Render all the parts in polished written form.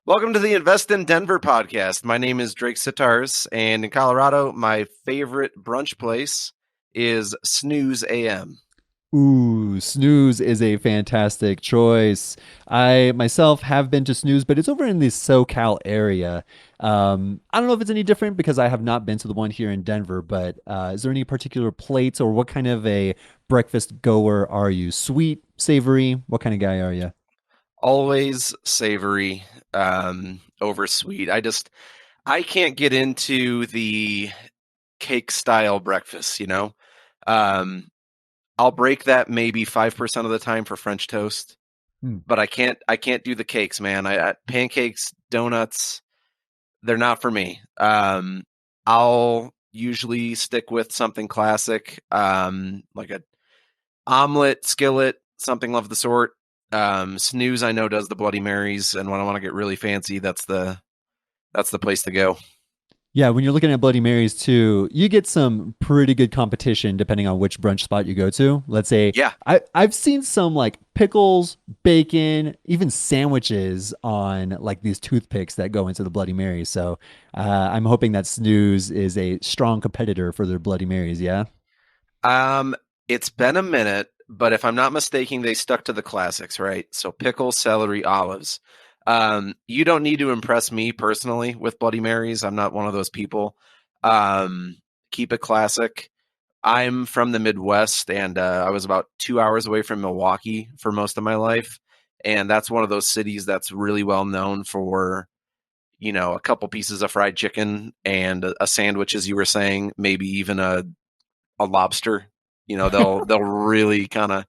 Welcome to the Invest in Denver podcast. My name is Drake Sitarz, and in Colorado, my favorite brunch place is Snooze AM. Ooh, Snooze is a fantastic choice. I myself have been to Snooze, but it's over in the SoCal area. I don't know if it's any different because I have not been to the one here in Denver, but is there any particular plates or what kind of a breakfast goer are you? Sweet, savory? What kind of guy are you? Always savory, over sweet. I can't get into the cake style breakfast. Um, I'll break that maybe 5% of the time for French toast, Hmm. but I can't do the cakes, man. Pancakes, donuts, they're not for me. I'll usually stick with something classic, like a omelet, skillet, something of the sort. Snooze, I know, does the Bloody Marys, and when I want to get really fancy, that's the place to go. Yeah, when you're looking at Bloody Marys too, you get some pretty good competition depending on which brunch spot you go to. Let's say Yeah. I've seen some like pickles, bacon, even sandwiches on like these toothpicks that go into the Bloody Marys. So I'm hoping that Snooze is a strong competitor for their Bloody Marys. Yeah. Um, it's been a minute, but if I'm not mistaken, they stuck to the classics, right? So pickle, celery, olives. You don't need to impress me personally with Bloody Marys. I'm not one of those people. Um, Keep it classic. I'm from the Midwest, and I was about 2 hours away from Milwaukee for most of my life. And that's one of those cities that's really well known for, a couple pieces of fried chicken and a sandwich, as you were saying, maybe even a lobster. They'll really kind of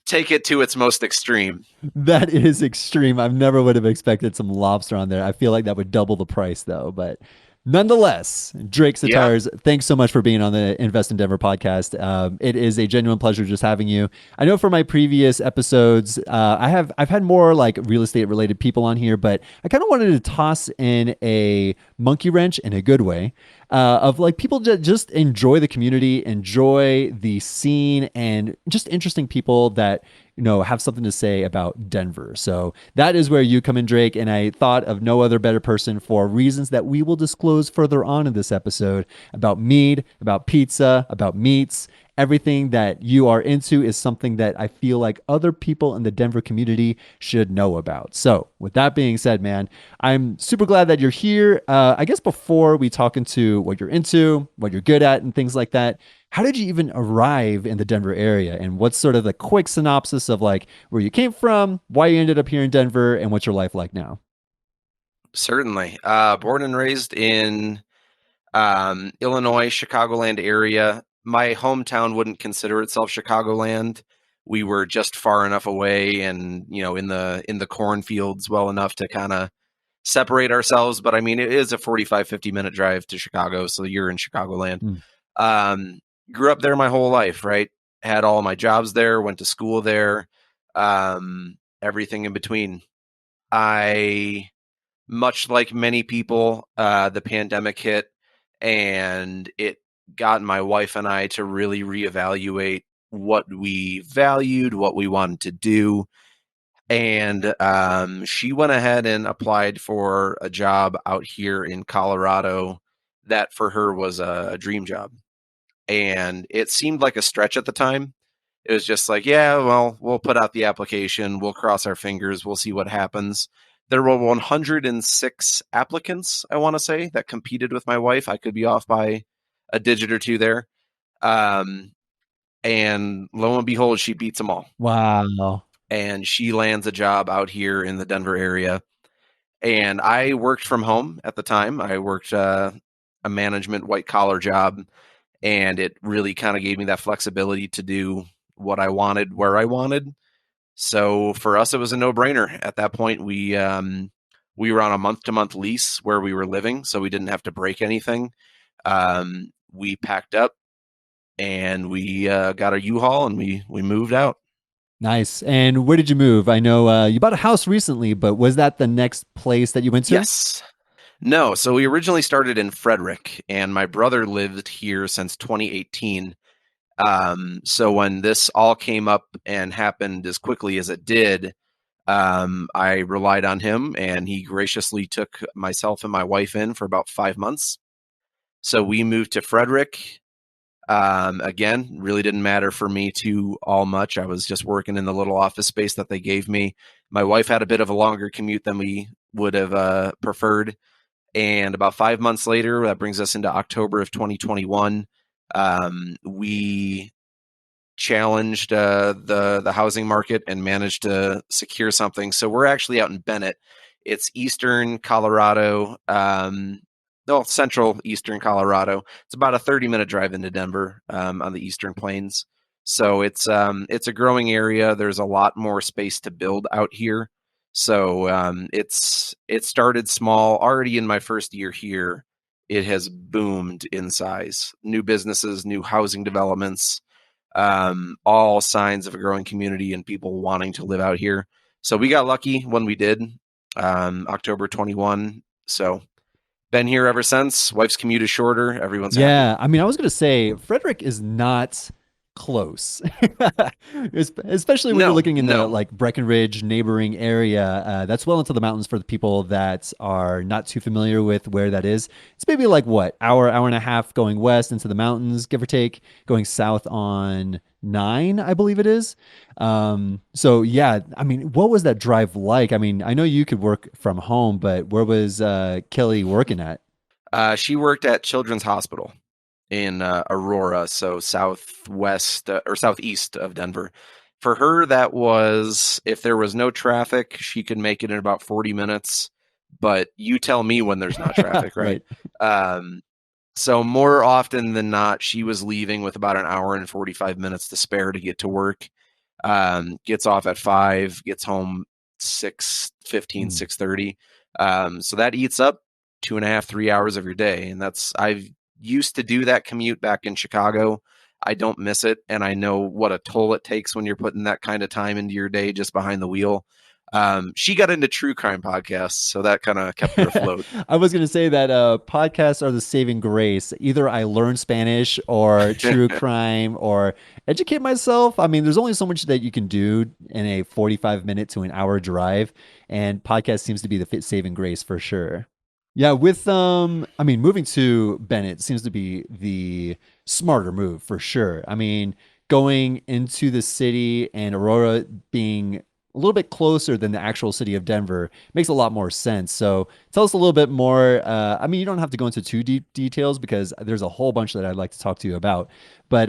take it to its most extreme. That is extreme. I never would have expected some lobster on there. I feel like that would double the price though, but nonetheless, Drake Yeah. Sitarz, thanks so much for being on the Invest in Denver podcast. It is a genuine pleasure just having you. I know for my previous episodes, I've had more like real estate related people on here, but I kind of wanted to toss in a monkey wrench in a good way of like people that just enjoy the community, enjoy the scene, and just interesting people that have something to say about Denver. So that is where you come in, Drake. And I thought of no other better person for reasons that we will disclose further on in this episode about mead, about pizza, about meats. Everything that you are into is something that I feel like other people in the Denver community should know about. So, with that being said, man, I'm super glad that you're here. I guess before we talk into what you're into, what you're good at, and things like that, how did you even arrive in the Denver area? And what's sort of the quick synopsis of like where you came from, why you ended up here in Denver, and what's your life like now? Certainly. Born and raised in Illinois, Chicagoland area. My hometown wouldn't consider itself Chicagoland. We were just far enough away and, in the cornfields well enough to kind of separate ourselves. But I mean, it is a 45, 50-minute drive to Chicago. So you're in Chicagoland. Hmm. Um, Grew up there my whole life, right? Had all of my jobs there, went to school there, everything in between. I, much like many people, the pandemic hit and it got my wife and I to really reevaluate what we valued, what we wanted to do. And she went ahead and applied for a job out here in Colorado that for her was a dream job. And it seemed like a stretch at the time. It was just like, yeah, well, we'll put out the application, we'll cross our fingers, we'll see what happens. There were 106 applicants, I want to say, that competed with my wife. I could be off by a digit or two there. Um, and lo and behold, she beats them all. Wow. And she lands a job out here in the Denver area. And I worked from home at the time. I worked a management white collar job, and it really kind of gave me that flexibility to do what I wanted where I wanted. So for us, it was a no brainer. At that point, we were on a month to month lease where we were living, so we didn't have to break anything. We packed up and we got a U-Haul and we moved out. Nice. And where did you move? I know you bought a house recently, but was that the next place that you went to? Yes. No. So we originally started in Frederick, and my brother lived here since 2018. So when this all came up and happened as quickly as it did, I relied on him, and he graciously took myself and my wife in for about 5 months. So we moved to Frederick. Again, really didn't matter for me too all much. I was just working in the little office space that they gave me. My wife had a bit of a longer commute than we would have preferred. And about 5 months later, that brings us into October of 2021. We challenged the housing market and managed to secure something. So we're actually out in Bennett. It's eastern Colorado, no, central eastern Colorado. It's about a 30-minute drive into Denver on the eastern plains. So it's a growing area. There's a lot more space to build out here. So it started small. Already in my first year here, it has boomed in size. New businesses, new housing developments, all signs of a growing community and people wanting to live out here. So we got lucky when we did, October 21. So been here ever since. Wife's commute is shorter. Everyone's happy. Yeah, I mean, I was going to say Frederick is not close, especially when you're No, looking in the no. like Breckenridge neighboring area. That's well into the mountains for the people that are not too familiar with where that is. It's maybe like what, hour and a half going west into the mountains, give or take, going south on 9, I believe it is. So yeah, I mean, what was that drive like? I mean, I know you could work from home, but where was Kelly working at? She worked at Children's Hospital in Aurora, so southwest or southeast of Denver. For her, that was, if there was no traffic, she could make it in about 40 minutes. But you tell me when there's not traffic, right? Right. Um, so more often than not, she was leaving with about an hour and 45 minutes to spare to get to work. Gets off at 5, gets home 6:15, Mm. 6:30. So that eats up 2.5, 3 hours of your day. And I've used to do that commute back in Chicago. I don't miss it. And I know what a toll it takes when you're putting that kind of time into your day just behind the wheel. She got into true crime podcasts, so that kind of kept her afloat. I was going to say that podcasts are the saving grace. Either I learn Spanish or true crime or educate myself. I mean, there's only so much that you can do in a 45-minute to an hour drive, and podcast seems to be the fit saving grace for sure. Yeah, with I mean, moving to Bennett seems to be the smarter move for sure. I mean, going into the city and Aurora being a little bit closer than the actual city of Denver makes a lot more sense. So tell us a little bit more. I mean, you don't have to go into too deep details because there's a whole bunch that I'd like to talk to you about. But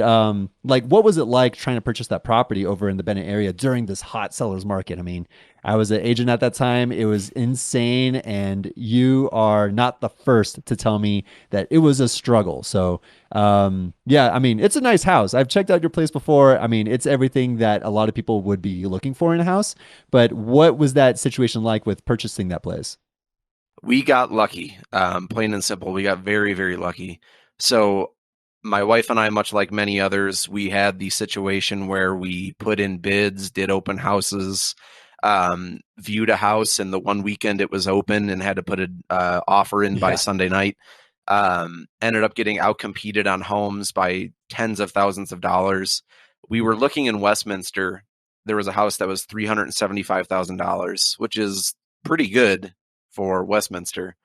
like, what was it like trying to purchase that property over in the Bennett area during this hot sellers market? I mean, I was an agent at that time. It was insane, and you are not the first to tell me that it was a struggle. So yeah, I mean, it's a nice house. I've checked out your place before. I mean, it's everything that a lot of people would be looking for in a house. But what was that situation like with purchasing that place? We got lucky, plain and simple. We got very, very lucky. So my wife and I, much like many others, we had the situation where we put in bids, did open houses, viewed a house, and the one weekend it was open and had to put an offer in by Yeah. Sunday night. Ended up getting outcompeted on homes by tens of thousands of dollars. We were looking in Westminster. There was a house that was $375,000, which is pretty good for Westminster.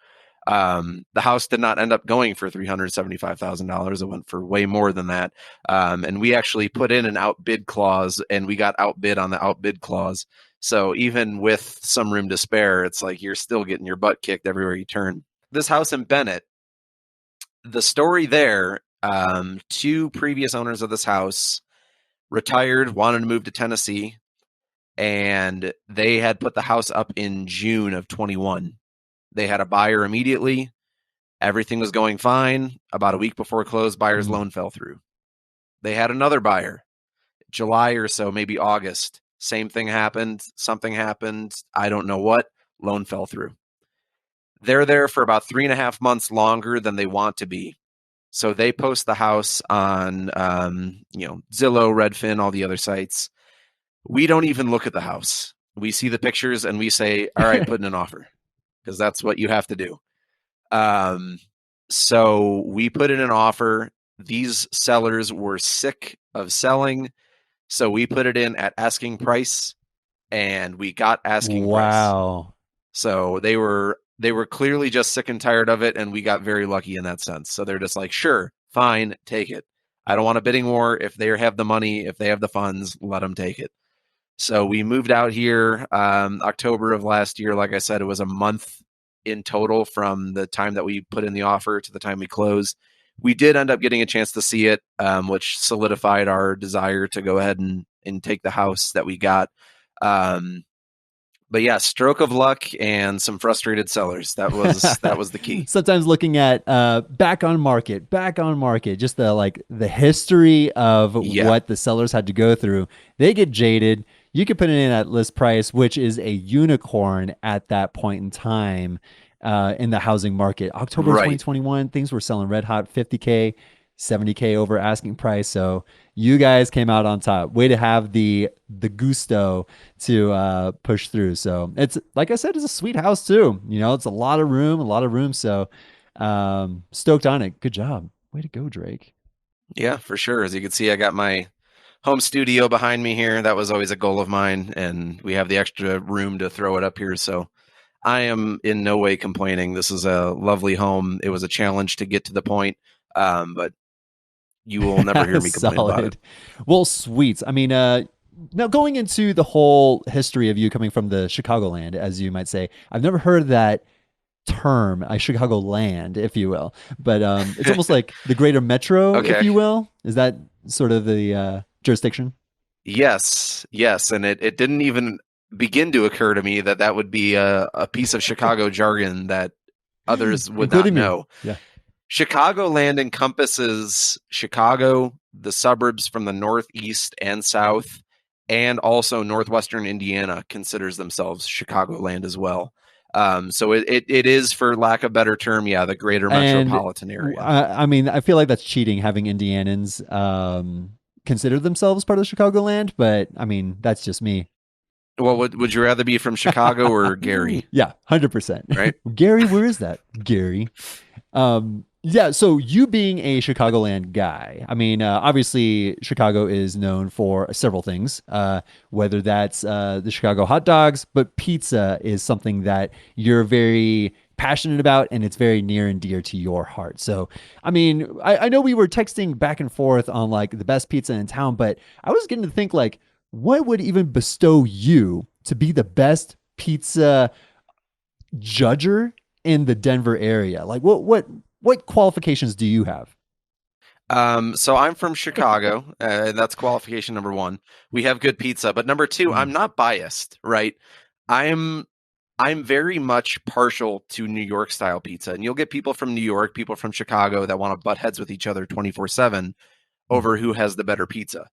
The house did not end up going for $375,000. It went for way more than that. And we actually put in an outbid clause, and we got outbid on the outbid clause. So even with some room to spare, it's like you're still getting your butt kicked everywhere you turn. This house in Bennett, the story there, two previous owners of this house retired, wanted to move to Tennessee, and they had put the house up in June of 21. They had a buyer immediately. Everything was going fine. About a week before close, buyer's Mm. loan fell through. They had another buyer, July or so, maybe August. Same thing happened. Something happened. I don't know what. Loan fell through. They're there for about 3.5 months longer than they want to be. So they post the house on, Zillow, Redfin, all the other sites. We don't even look at the house. We see the pictures and we say, all right, put in an offer, because that's what you have to do. Um, so we put in an offer. These sellers were sick of selling. So we put it in at asking price. and we got asking price. Wow. So they were clearly just sick and tired of it, and we got very lucky in that sense. So they're just like, sure, fine, take it. I don't want a bidding war. If they have the money, if they have the funds, let them take it. So we moved out here October of last year. Like I said, it was a month in total from the time that we put in the offer to the time we closed. We did end up getting a chance to see it, which solidified our desire to go ahead and take the house that we got. But yeah, stroke of luck and some frustrated sellers. That was the key. Sometimes looking at back on market, just the history of Yeah, what the sellers had to go through. They get jaded. You could put it in at list price, which is a unicorn at that point in time in the housing market. October right. 2021, things were selling red hot, 50K, 70K over asking price. So you guys came out on top. Way to have the gusto to push through. So it's like I said, it's a sweet house too. You know, it's a lot of room, a lot of room. So stoked on it. Good job. Way to go, Drake. Yeah, for sure. As you can see, I got my home studio behind me here. That was always a goal of mine, and we have the extra room to throw it up here. So I am in no way complaining. This is a lovely home. It was a challenge to get to the point, but you will never hear me complain about it. Solid. Well, sweet. I mean, now going into the whole history of you coming from the Chicagoland, as you might say, I've never heard that term, a Chicagoland, if you will, but it's almost like the greater metro, if Okay. you will. Is that sort of the jurisdiction? Yes, yes, and it didn't even begin to occur to me that that would be a piece of Chicago jargon that others would not Including me. know. Yeah. Chicagoland encompasses Chicago, the suburbs from the northeast and south, and also northwestern Indiana considers themselves Chicagoland as well. So it is, for lack of a better term, yeah, the greater And metropolitan area. I mean, I feel like that's cheating having Indianans consider themselves part of Chicagoland, but I mean, that's just me. Well, would you rather be from Chicago or Gary, Yeah, 100%. right? Gary, where is that? Gary. Yeah, so you being a Chicagoland guy, I mean, obviously Chicago is known for several things, whether that's the Chicago hot dogs, but pizza is something that you're very passionate about and it's very near and dear to your heart. So, I mean, I know we were texting back and forth on like the best pizza in town, but I was getting to think like, what would even bestow you to be the best pizza judger in the Denver area? Like what qualifications do you have? So I'm from Chicago. That's qualification number one. We have good pizza, but number two, Mm. I'm not biased, right? I'm I'm very much partial to New York style pizza, and you'll get people from New York, people from Chicago that want to butt heads with each other 24/7 Mm. over who has the better pizza.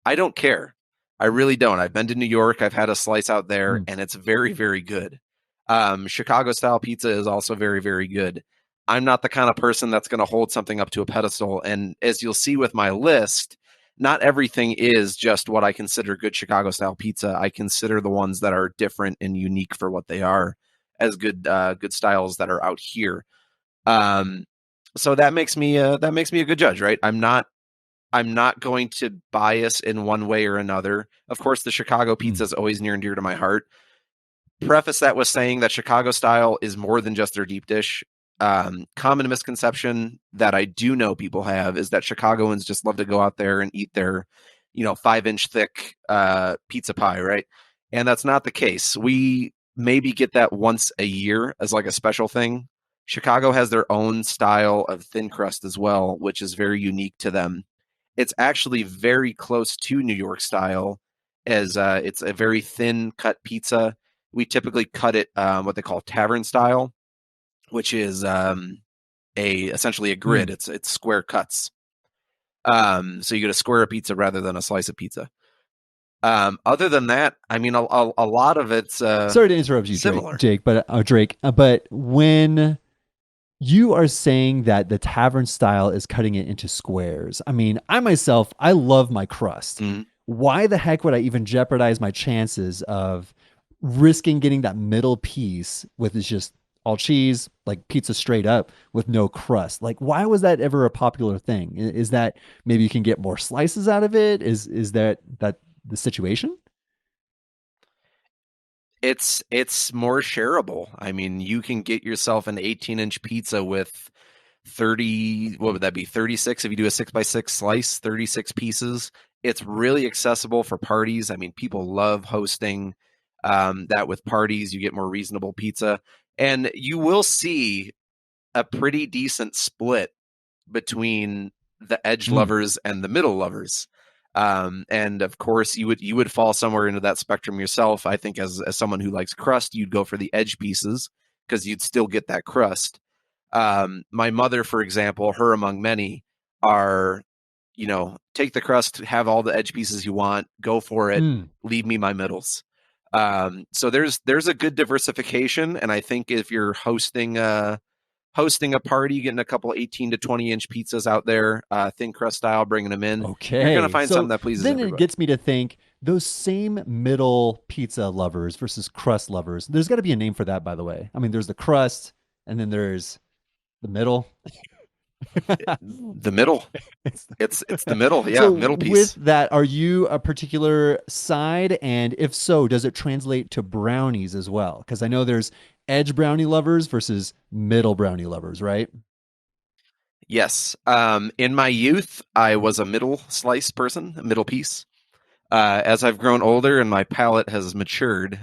I don't care. I really don't. I've been to New York. I've had a slice out there, Mm. and it's very, very good. Chicago style pizza is also very, very good. I'm not the kind of person that's going to hold something up to a pedestal. And as you'll see with my list, not everything is just what I consider good Chicago style pizza. I consider the ones that are different and unique for what they are as good styles that are out here. Um, so that makes me a good judge, right? I'm not going to bias in one way or another. Of course, the Chicago Mm. pizza is always near and dear to my heart. Preface that with saying that Chicago style is more than just their deep dish. Common misconception that I do know people have is that Chicagoans just love to go out there and eat their, 5-inch thick pizza pie, right? And that's not the case. We maybe get that once a year as like a special thing. Chicago has their own style of thin crust as well, which is very unique to them. It's actually very close to New York style, as it's a very thin cut pizza. We typically cut it what they call tavern style, which is a essentially a grid. Mm. It's square cuts. So you get a square of pizza rather than a slice of pizza. Other than that, I mean, a lot of it's Sorry to interrupt you, similar. Drake, but when you are saying that the tavern style is cutting it into squares, I mean, I myself, I love my crust. Mhm. Why the heck would I even jeopardize my chances of risking getting that middle piece with it's just all cheese, like pizza straight up with no crust? Like, why was that ever a popular thing? Is that maybe you can get more slices out of it? Is that the situation? It's more shareable. I mean, you can get yourself an 18-inch pizza with 30, what would that be? 36 if you do a 6x6 slice, 36 pieces. It's really accessible for parties. I mean, people love hosting that with parties. You get more reasonable pizza, and you will see a pretty decent split between the edge Mm, lovers and the middle lovers. And of course, you would fall somewhere into that spectrum yourself. I think as someone who likes crust, you'd go for the edge pieces because you'd still get that crust. My mother, for example, her among many are, take the crust, have all the edge pieces you want, go for it, mm. leave me my middles. So there's a good diversification, and I think if you're hosting a party, getting a couple 18 to 20-inch pizzas out there, thin crust style, bringing them in, you're going to Okay. find something So that pleases then it everybody. gets me to think those same middle pizza lovers versus crust lovers. There's got to be a name for that, by the way. I mean, there's the crust and then there's the middle. The middle. It's It's the middle. Yeah, So, middle with piece. that, are you a particular side? And if so, does it translate to brownies as well? Because I know there's edge brownie lovers versus middle brownie lovers, right? Yes. In my youth, I was a middle slice person, a middle piece. As I've grown older and my palate has matured,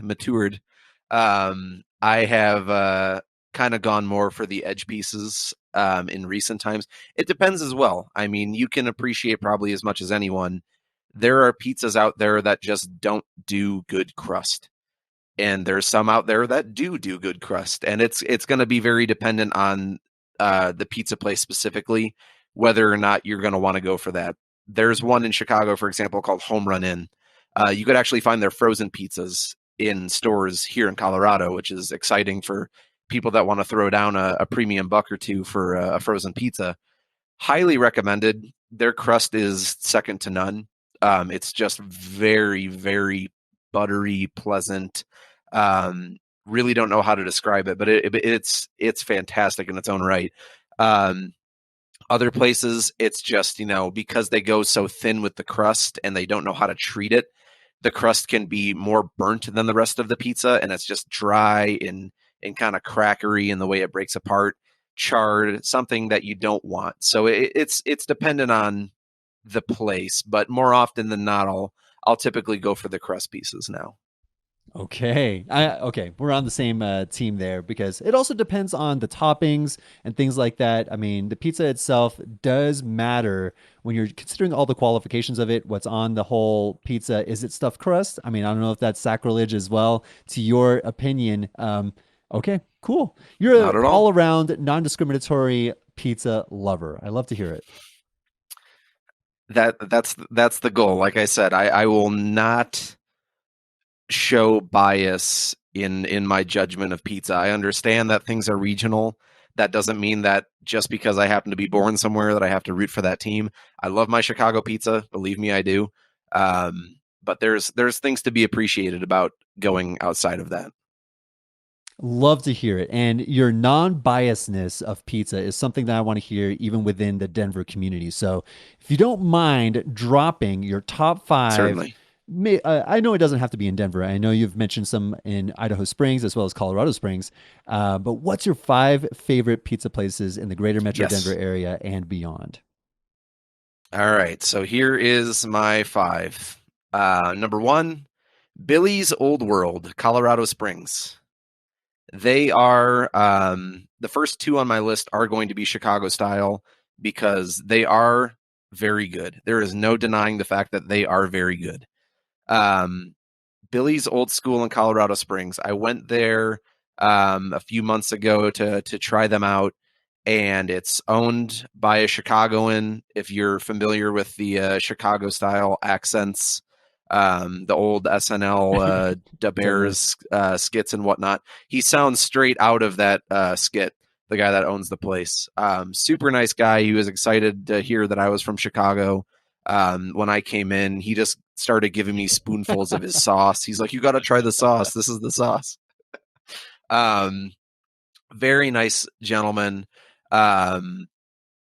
I have kind of gone more for the edge pieces in recent times. It depends as well. I mean, you can appreciate probably as much as anyone. There are pizzas out there that just don't do good crust, and there's some out there that do good crust, and it's going to be very dependent on the pizza place specifically whether or not you're going to want to go for that. There's one in Chicago, for example, called Homegrown Inn. You could actually find their frozen pizzas in stores here in Colorado, which is exciting for people that want to throw down a premium buck or two for a frozen pizza. Highly recommended. Their crust is second to none. It's just very, very buttery, pleasant. Really don't know how to describe it, but it's fantastic in its own right. Um, Other places, it's just, because they go so thin with the crust and they don't know how to treat it, the crust can be more burnt than the rest of the pizza, and it's just dry and kind of crackery in the way it breaks apart, charred, something that you don't want. So it's dependent on the place, but more often than not, I'll typically go for the crust pieces now. Okay. We're on the same team there because it also depends on the toppings and things like that. I mean, the pizza itself does matter when you're considering all the qualifications of it. What's on the whole pizza? Is it stuffed crust? I mean, I don't know if that's sacrilege as well to your opinion. Okay, cool. You're Not an at all. all-around, non-discriminatory pizza lover. I love to hear it. That's the goal. Like I said, I will not show bias in my judgment of pizza. I understand that things are regional. That doesn't mean that just because I happen to be born somewhere that I have to root for that team. I love my Chicago pizza, believe me, I do. But there's things to be appreciated about going outside of that. Love to hear it. And your non biasness of pizza is something that I want to hear even within the Denver community. So if you don't mind dropping your top five, Certainly. I know it doesn't have to be in Denver. I know you've mentioned some in Idaho Springs as well as Colorado Springs. But what's your five favorite pizza places in the greater Metro Denver Yes. area and beyond? All right. So here is my five. Number one, Billy's Old World, Colorado Springs. They are the first two on my list are going to be Chicago style because they are very good. There is no denying the fact that they are very good. Um, Billy's Old School in Colorado Springs. I went there a few months ago to try them out, and it's owned by a Chicagoan. If you're familiar with the Chicago style accents, the old SNL Da Totally. Bears skits and whatnot, he sounds straight out of that skit. The guy that owns the place, super nice guy. He was excited to hear that I was from Chicago. When I came in, he just started giving me spoonfuls of his sauce. He's like, "You got to try the sauce. This is the sauce." Um, Very nice gentleman. Um,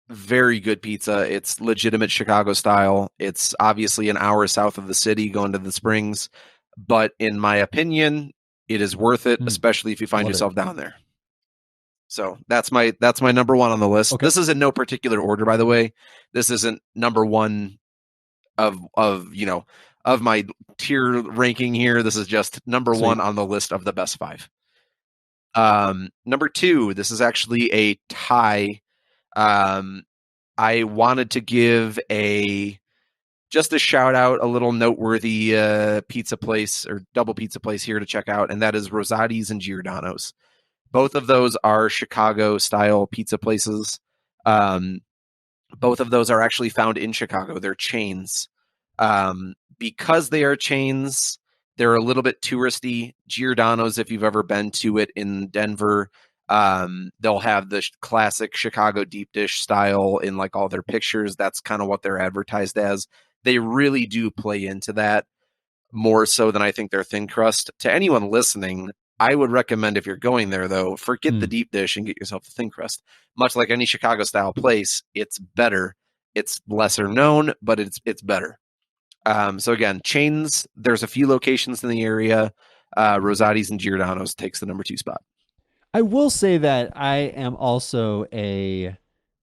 very good pizza. It's legitimate Chicago style. It's obviously an hour south of the city going to the Springs, but in my opinion, It is worth it, Mm, especially if you I find love it. yourself down there. So that's my number one on the list. Okay. This is in no particular order, by the way. This isn't number one of my tier ranking here. This is just number one Sweet. on the list of the best five. Number two, this is actually a tie. Um, I wanted to give just a shout out, a little noteworthy pizza place or double pizza place here to check out, and that is Rosati's and Giordano's. Both of those are Chicago style pizza places. Um, both of those are actually found in Chicago. They're chains. Because they are chains, they're a little bit touristy. Giordano's, if you've ever been to it in Denver, they'll have the classic Chicago deep dish style in like all their pictures. That's kind of what they're advertised as. They really do play into that more so than I think their thin crust. To anyone listening, I would recommend if you're going there, though, forget the Mm. deep dish and get yourself a thin crust. Much like any Chicago style place, it's better. It's lesser known, but it's better. So again, chains. There's a few locations in the area. Rosati's and Giordano's takes the number two spot. I will say that I am also a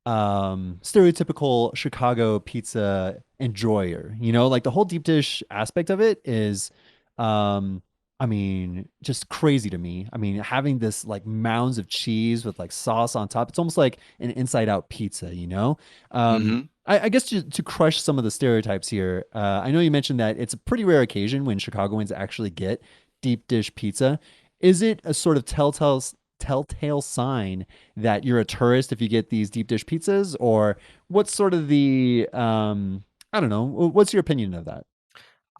stereotypical Chicago pizza enjoyer. You know, like the whole deep dish aspect of it is, um, I mean, just crazy to me. I mean, having this like mounds of cheese with like sauce on top, it's almost like an inside out pizza, you know? Mm-hmm. I guess to crush some of the stereotypes here, I know you mentioned that it's a pretty rare occasion when Chicagoans actually get deep dish pizza. Is it a sort of telltale sign that you're a tourist if you get these deep dish pizzas, or what's sort of the I don't know, what's your opinion of that?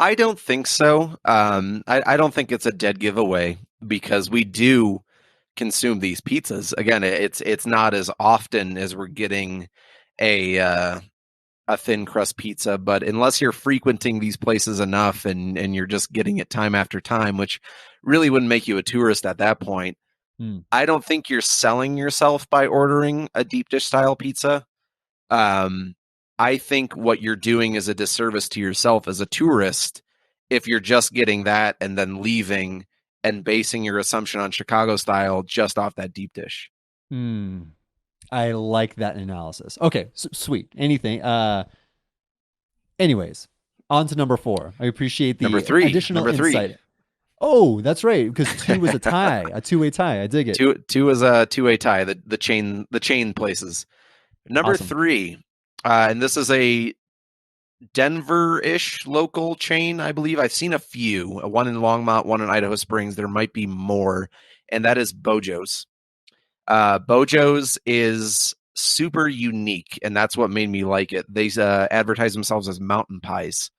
I don't think so. I don't think it's a dead giveaway because we do consume these pizzas. Again, it's not as often as we're getting a thin crust pizza, but unless you're frequenting these places enough and you're just getting it time after time, which really wouldn't make you a tourist at that point, Hmm. I don't think you're selling yourself by ordering a deep dish style pizza. Um, I think what you're doing is a disservice to yourself as a tourist if you're just getting that and then leaving and basing your assumption on Chicago style just off that deep dish. Hmm. I like that analysis. Okay, sweet. Anything. Anyways, on to number four. I appreciate Number the three, additional number three. insight. Oh, that's right, because two was a tie, a two-way tie. I dig it. Two is a two-way tie. The chain places. Number Awesome. three, and this is a Denver-ish local chain, I believe. I've seen a few, one in Longmont, one in Idaho Springs. There might be more, and that is Bojo's. Bojo's is super unique, and that's what made me like it. They advertise themselves as mountain pies.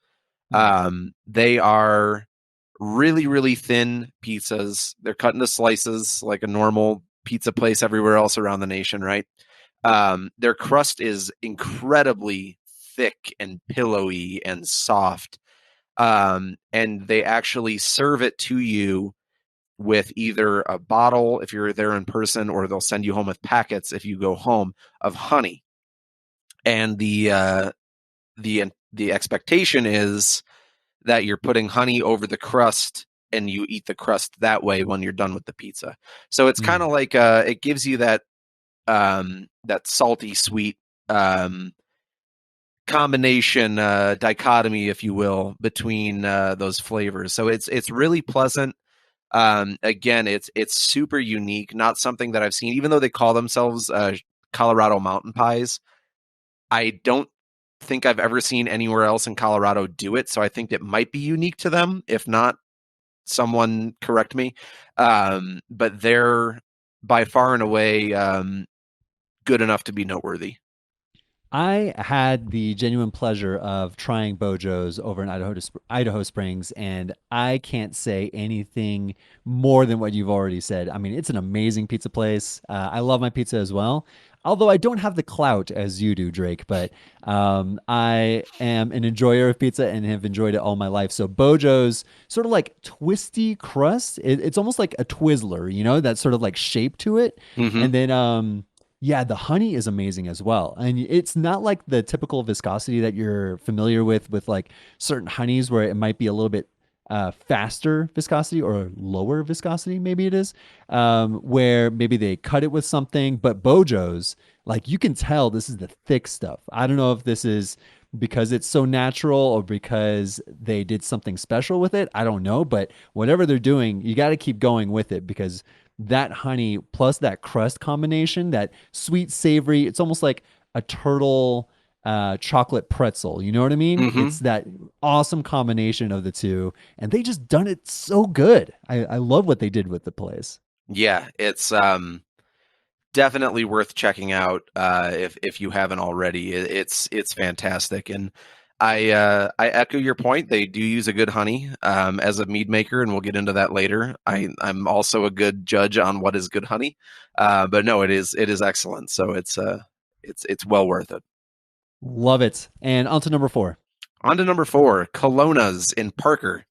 Hmm. They are really, really thin pizzas. They're cut into slices like a normal pizza place everywhere else around the nation, right? Their crust is incredibly thick and pillowy and soft. And they actually serve it to you with either a bottle if you're there in person, or they'll send you home with packets if you go home of honey. And the expectation is that you're putting honey over the crust and you eat the crust that way when you're done with the pizza. So it's kind Hmm. of like it gives you that salty sweet combination dichotomy, if you will, between those flavors. So it's really pleasant. Again, it's super unique, not something that I've seen, even though they call themselves Colorado mountain pies. I don't think I've ever seen anywhere else in Colorado do it. So I think it might be unique to them. If not, someone correct me. But they're by far and away good enough to be noteworthy. I had the genuine pleasure of trying Bojo's over in Idaho Springs, and I can't say anything more than what you've already said. I mean, it's an amazing pizza place. I love my pizza as well, although I don't have the clout as you do, Drake. But I am an enjoyer of pizza and have enjoyed it all my life. So Bojo's sort of like twisty crust. It's almost like a Twizzler, you know, that sort of like shape to it, Mm-hmm. and then yeah, the honey is amazing as well. And it's not like the typical viscosity that you're familiar with like certain honeys where it might be a little bit faster viscosity or lower viscosity, maybe it is, where maybe they cut it with something. But Bojo's, like you can tell this is the thick stuff. I don't know if this is because it's so natural or because they did something special with it. I don't know, but whatever they're doing, you got to keep going with it because that honey plus that crust combination, that sweet savory, it's almost like a turtle chocolate pretzel. You know what I mean? Hmm. It's that awesome combination of the two, and they just done it so good. I love what they did with the place. Yeah, it's definitely worth checking out if you haven't already. It's fantastic, and I echo your point. They do use a good honey as a mead maker, and we'll get into that later. I'm also a good judge on what is good honey, but no, it is excellent. So it's well worth it. Love it. And on to number four. On to number four, Kelowna's in Parker.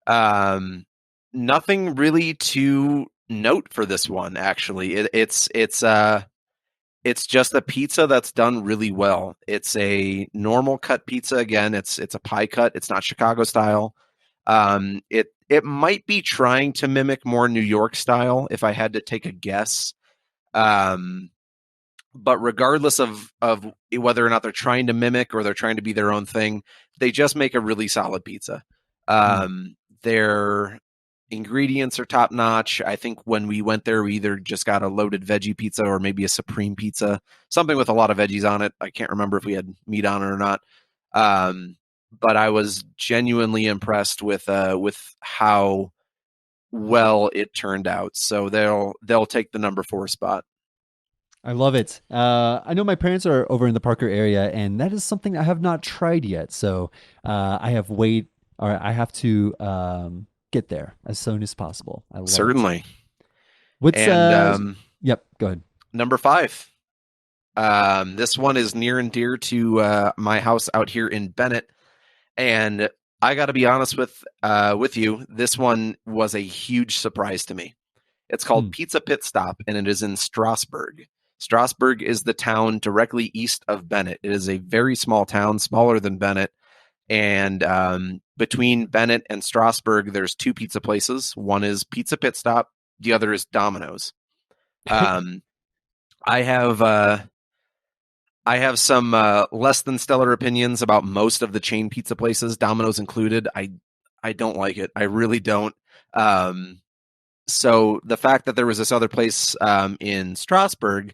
Um, Nothing really to note for this one. Actually, it's just a pizza that's done really well. It's a normal cut pizza. Again, it's a pie cut. It's not Chicago style. It might be trying to mimic more New York style if I had to take a guess. Um, but regardless of whether or not they're trying to mimic or they're trying to be their own thing, they just make a really solid pizza. Mm. Their ingredients are top notch. I think when we went there, we either just got a loaded veggie pizza or maybe a supreme pizza, something with a lot of veggies on it. I can't remember if we had meat on it or not. Um, but I was genuinely impressed with how well it turned out. So they'll take the number four spot. I love it. I know my parents are over in the Parker area, and that is something I have not tried yet. So I have to get there as soon as possible. I love it. Certainly. What's And Yep, go ahead. number five. This one is near and dear to my house out here in Bennett, and I got to be honest with you. This one was a huge surprise to me. It's called Mm. Pizza Pit Stop, and it is in Strasburg. Strasburg is the town directly east of Bennett. It is a very small town, smaller than Bennett, and between Bennett and Strasburg, there's two pizza places. One is Pizza Pit Stop. The other is Domino's. Um, I have I have some less than stellar opinions about most of the chain pizza places, Domino's included. I don't like it. I really don't. Um, so the fact that there was this other place in Strasbourg,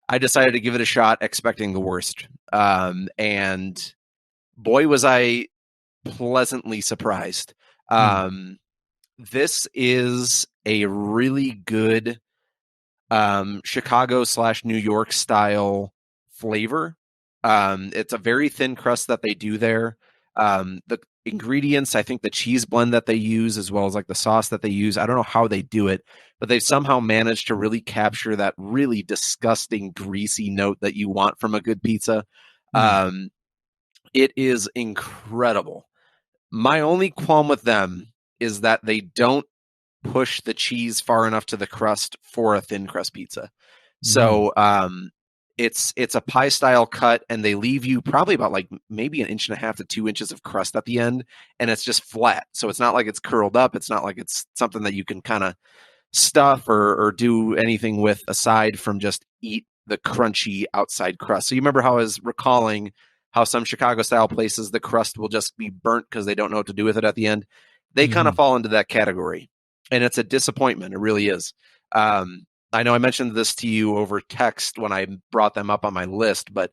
I decided to give it a shot, expecting the worst. And boy, was I pleasantly surprised. Mm. This is a really good Chicago/New York style flavor. It's a very thin crust that they do there. The ingredients, I think the cheese blend that they use, as well as like the sauce that they use, I don't know how they do it, but they've somehow managed to really capture that really disgusting, greasy note that you want from a good pizza. Mm. Um, it is incredible. My only qualm with them is that they don't push the cheese far enough to the crust for a thin crust pizza. Mm. So it's a pie style cut, and they leave you probably about like maybe an inch and a half to 2 inches of crust at the end, and it's just flat. So it's not like it's curled up. It's not like it's something that you can kind of stuff or do anything with aside from just eat the crunchy outside crust. So you remember how I was recalling how some Chicago style places the crust will just be burnt because they don't know what to do with it at the end. They kind of Hmm. fall into that category, and it's a disappointment. It really is. I know I mentioned this to you over text when I brought them up on my list, but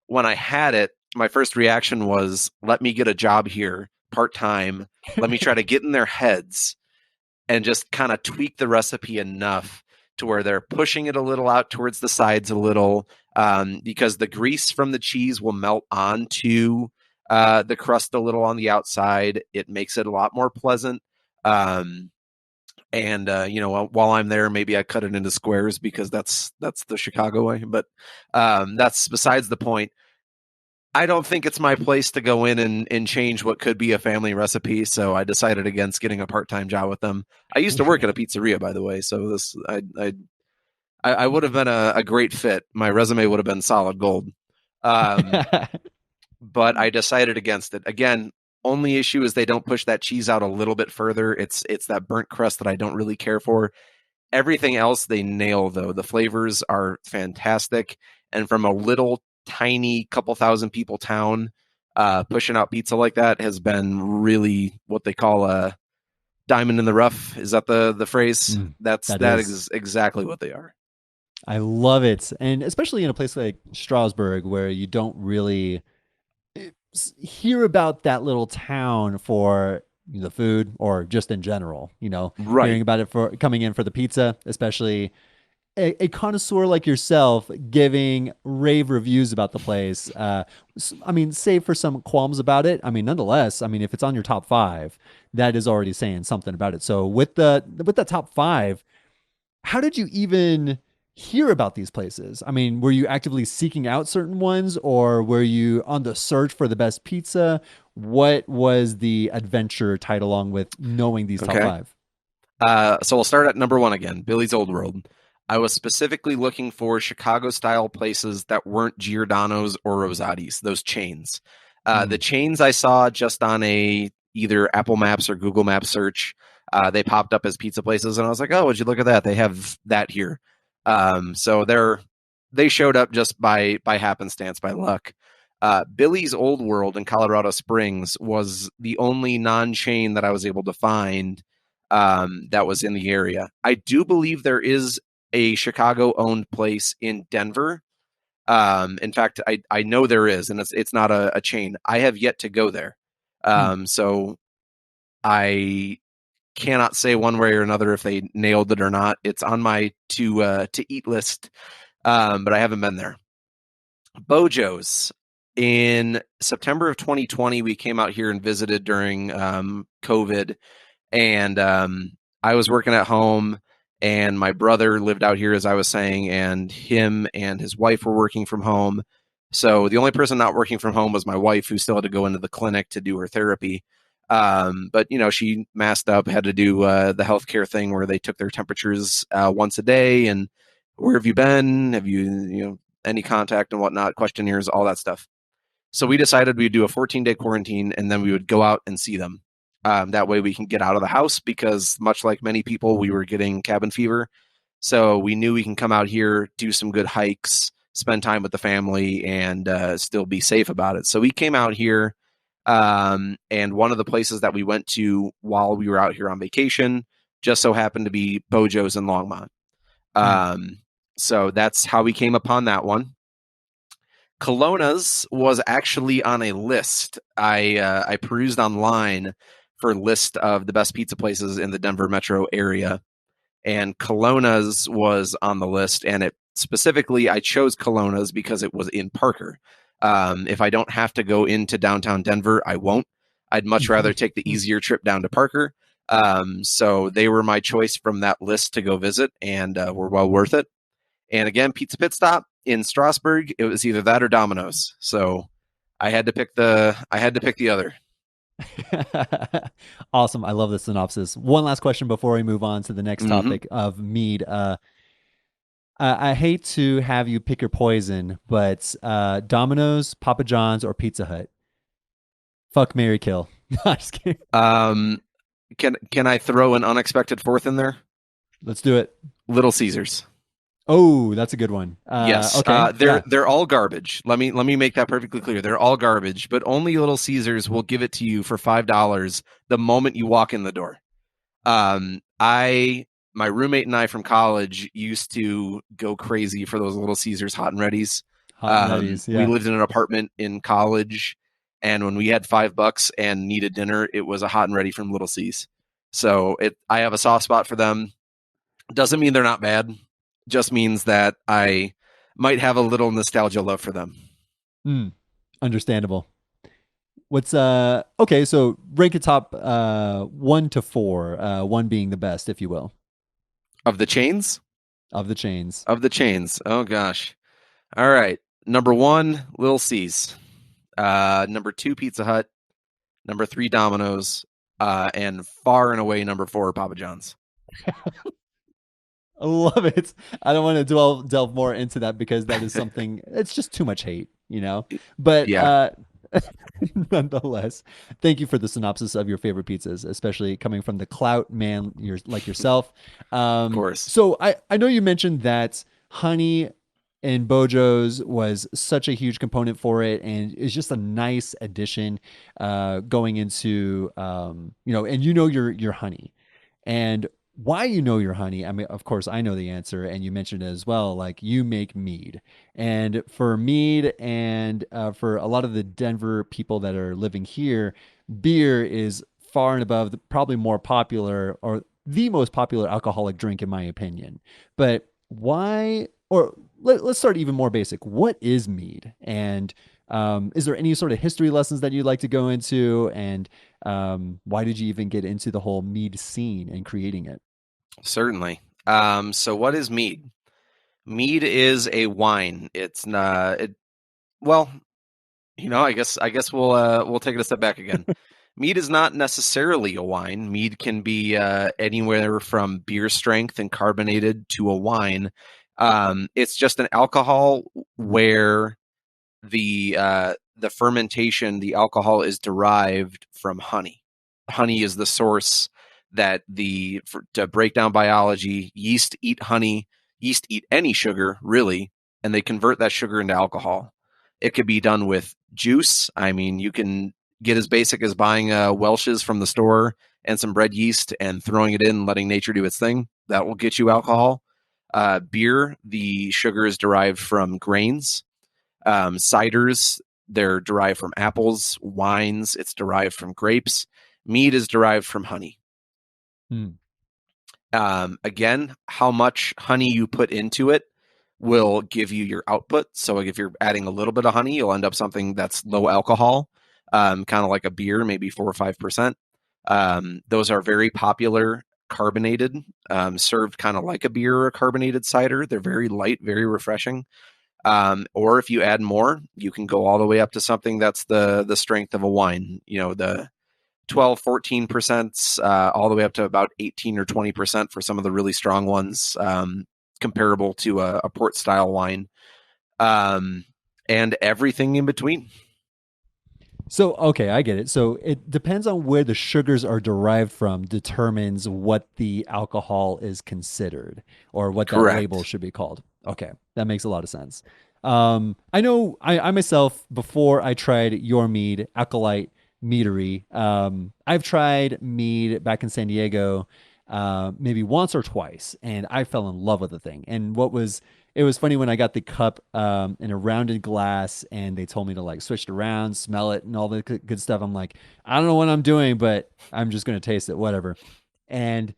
when I had it, my first reaction was, let me get a job here part time. Let me try to get in their heads and just kind of tweak the recipe enough to where they're pushing it a little out towards the sides a little, because the grease from the cheese will melt onto the crust a little on the outside. It makes it a lot more pleasant. Um, and while I'm there, maybe I cut it into squares because that's the Chicago way. But that's besides the point. I don't think it's my place to go in and change what could be a family recipe, so I decided against getting a part-time job with them. I used to work at a pizzeria, by the way, so this I would have been a great fit. My resume would have been solid gold. Um, but I decided against it. Again, Only issue is they don't push that cheese out a little bit further. It's that burnt crust that I don't really care for. Everything else they nail though. The flavors are fantastic, and from a little tiny couple thousand people town, pushing out pizza like that has been really what they call a diamond in the rough. Is that the phrase? That That is. is exactly what they are. I love it. And especially in a place like Strasbourg, where you don't really hear about that little town for the food or just in general, hearing Right. about it for coming in for the pizza, especially a connoisseur like yourself giving rave reviews about the place. I mean, save for some qualms about it. I mean, nonetheless, I mean, if it's on your top five, that is already saying something about it. So with the top five, how did you even hear about these places? I mean, were you actively seeking out certain ones or were you on the search for the best pizza? What was the adventure tied along with knowing these top Okay. five? So we'll start at number one again, Billy's Old World. I was specifically looking for Chicago style places that weren't Giordano's or Rosati's, those chains. The Mm. chains I saw just on a either Apple Maps or Google Maps search, they popped up as pizza places, and I was like, "Oh, would you look at that? They have that here." So they showed up just by happenstance, by luck. Billy's Old World in Colorado Springs was the only non-chain that I was able to find that was in the area. I do believe there is a Chicago owned place in Denver. In fact, I know there is, and it's not a chain. I have yet to go there. Mm. So I cannot say one way or another if they nailed it or not. It's on my to eat list, but I haven't been there. Bojo's in September of 2020, we came out here and visited during COVID, and I was working at home, and my brother lived out here, as I was saying, and him and his wife were working from home. So the only person not working from home was my wife, who still had to go into the clinic to do her therapy. But she masked up, had to do the healthcare thing where they took their temperatures once a day, and where have you been? Have you any contact and whatnot? Questionnaires, all that stuff. So we decided we'd do a 14-day quarantine, and then we would go out and see them. That way we can get out of the house because, much like many people, we were getting cabin fever. So we knew we can come out here, do some good hikes, spend time with the family, and still be safe about it. So we came out here, and one of the places that we went to while we were out here on vacation just so happened to be Bojo's in Longmont. Mm. Um, so that's how we came upon that one. Colonna's was actually on a list. I perused online for a list of the best pizza places in the Denver metro area, and Colonna's was on the list. And it specifically, I chose Colonna's because it was in Parker. If I don't have to go into downtown Denver, I won't. I'd much rather take the easier trip down to Parker. So they were my choice from that list to go visit, and were well worth it. And again, Pizza Pit Stop in Strasbourg, it was either that or Domino's. So I had to pick the other. Awesome. I love the synopsis. One last question before we move on to the next Mm-hmm. topic of mead. I hate to have you pick your poison, but Domino's, Papa John's, or Pizza Hut? Fuck, Mary kill. No, just kidding. Um, can I throw an unexpected fourth in there? Let's do it. Little Caesars. Oh, that's a good one. Yes, Okay. Yeah. they're all garbage. Let me make that perfectly clear. They're all garbage, but only Little Caesars will give it to you for $5 the moment you walk in the door. I My roommate and I from college used to go crazy for those Little Caesars hot and readies. Hot and ready's. We Yeah. lived in an apartment in college, and when we had $5 and needed dinner, it was a hot and ready from Little C's. So I have a soft spot for them. Doesn't mean they're not bad. Just means that I might have a little nostalgia love for them. Mm, understandable. What's okay, so rank it top 1 to 4, one being the best, if you will, Of the chains? of the chains. Of the chains. Oh gosh. All right. Number one, Little C's. Number two, Pizza Hut. Number three, Domino's. And far and away, number four, Papa John's. I love it. I don't want to delve more into that because that is something it's just too much hate. But Yeah. Nonetheless, thank you for the synopsis of your favorite pizzas, especially coming from the clout man like yourself. Of course. So I know you mentioned that honey and Bojo's was such a huge component for it, and it's just a nice addition going into and your honey. And why you know your honey, I mean, of course, I know the answer, and you mentioned it as well. Like you make mead, and for mead, and for a lot of the Denver people that are living here, beer is far and above probably more popular or the most popular alcoholic drink, in my opinion. But why? Or let's start even more basic. What is mead? And is there any sort of history lessons that you'd like to go into? And why did you even get into the whole mead scene and creating it? Certainly. So what is mead? Mead is a wine. It's not well, I guess we'll take it a step back again. Mead is not necessarily a wine. Mead can be anywhere from beer strength and carbonated to a wine. It's just an alcohol where the fermentation, the alcohol is derived from honey. Honey is the source that to break down biology, yeast eat honey, yeast eat any sugar, really, and they convert that sugar into alcohol. It could be done with juice. I mean, you can get as basic as buying Welch's from the store and some bread yeast and throwing it in and letting nature do its thing. That will get you alcohol. Beer, the sugar is derived from grains. Ciders, they're derived from apples. Wines, it's derived from grapes. Mead is derived from honey. Hmm. Again, how much honey you put into it will give you your output. So if you're adding a little bit of honey, you'll end up something that's low alcohol, kind of like a beer, maybe 4 or 5%. Those are very popular, carbonated, served kind of like a beer or a carbonated cider. They're very light, very refreshing. Or if you add more, you can go all the way up to something that's the strength of a wine. The 12, 14%, all the way up to about 18 or 20% for some of the really strong ones, comparable to a port style wine, and everything in between. So, okay, I get it. So it depends on where the sugars are derived from, determines what the alcohol is considered or what that label Correct. should be called. Okay, that makes a lot of sense. I know I myself, before I tried your mead, Acolyte Meadery, I've tried mead back in San Diego maybe once or twice, and I fell in love with the thing. And it was funny when I got the cup in a rounded glass and they told me to like switch it around, smell it, and all the good stuff. I'm like, I don't know what I'm doing, but I'm just going to taste it, whatever. And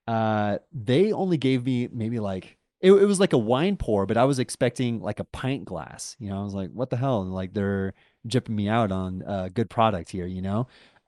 they only gave me maybe like, it was like a wine pour, but I was expecting like a pint glass. I was like, what the hell? And like they're jipping me out on good product here.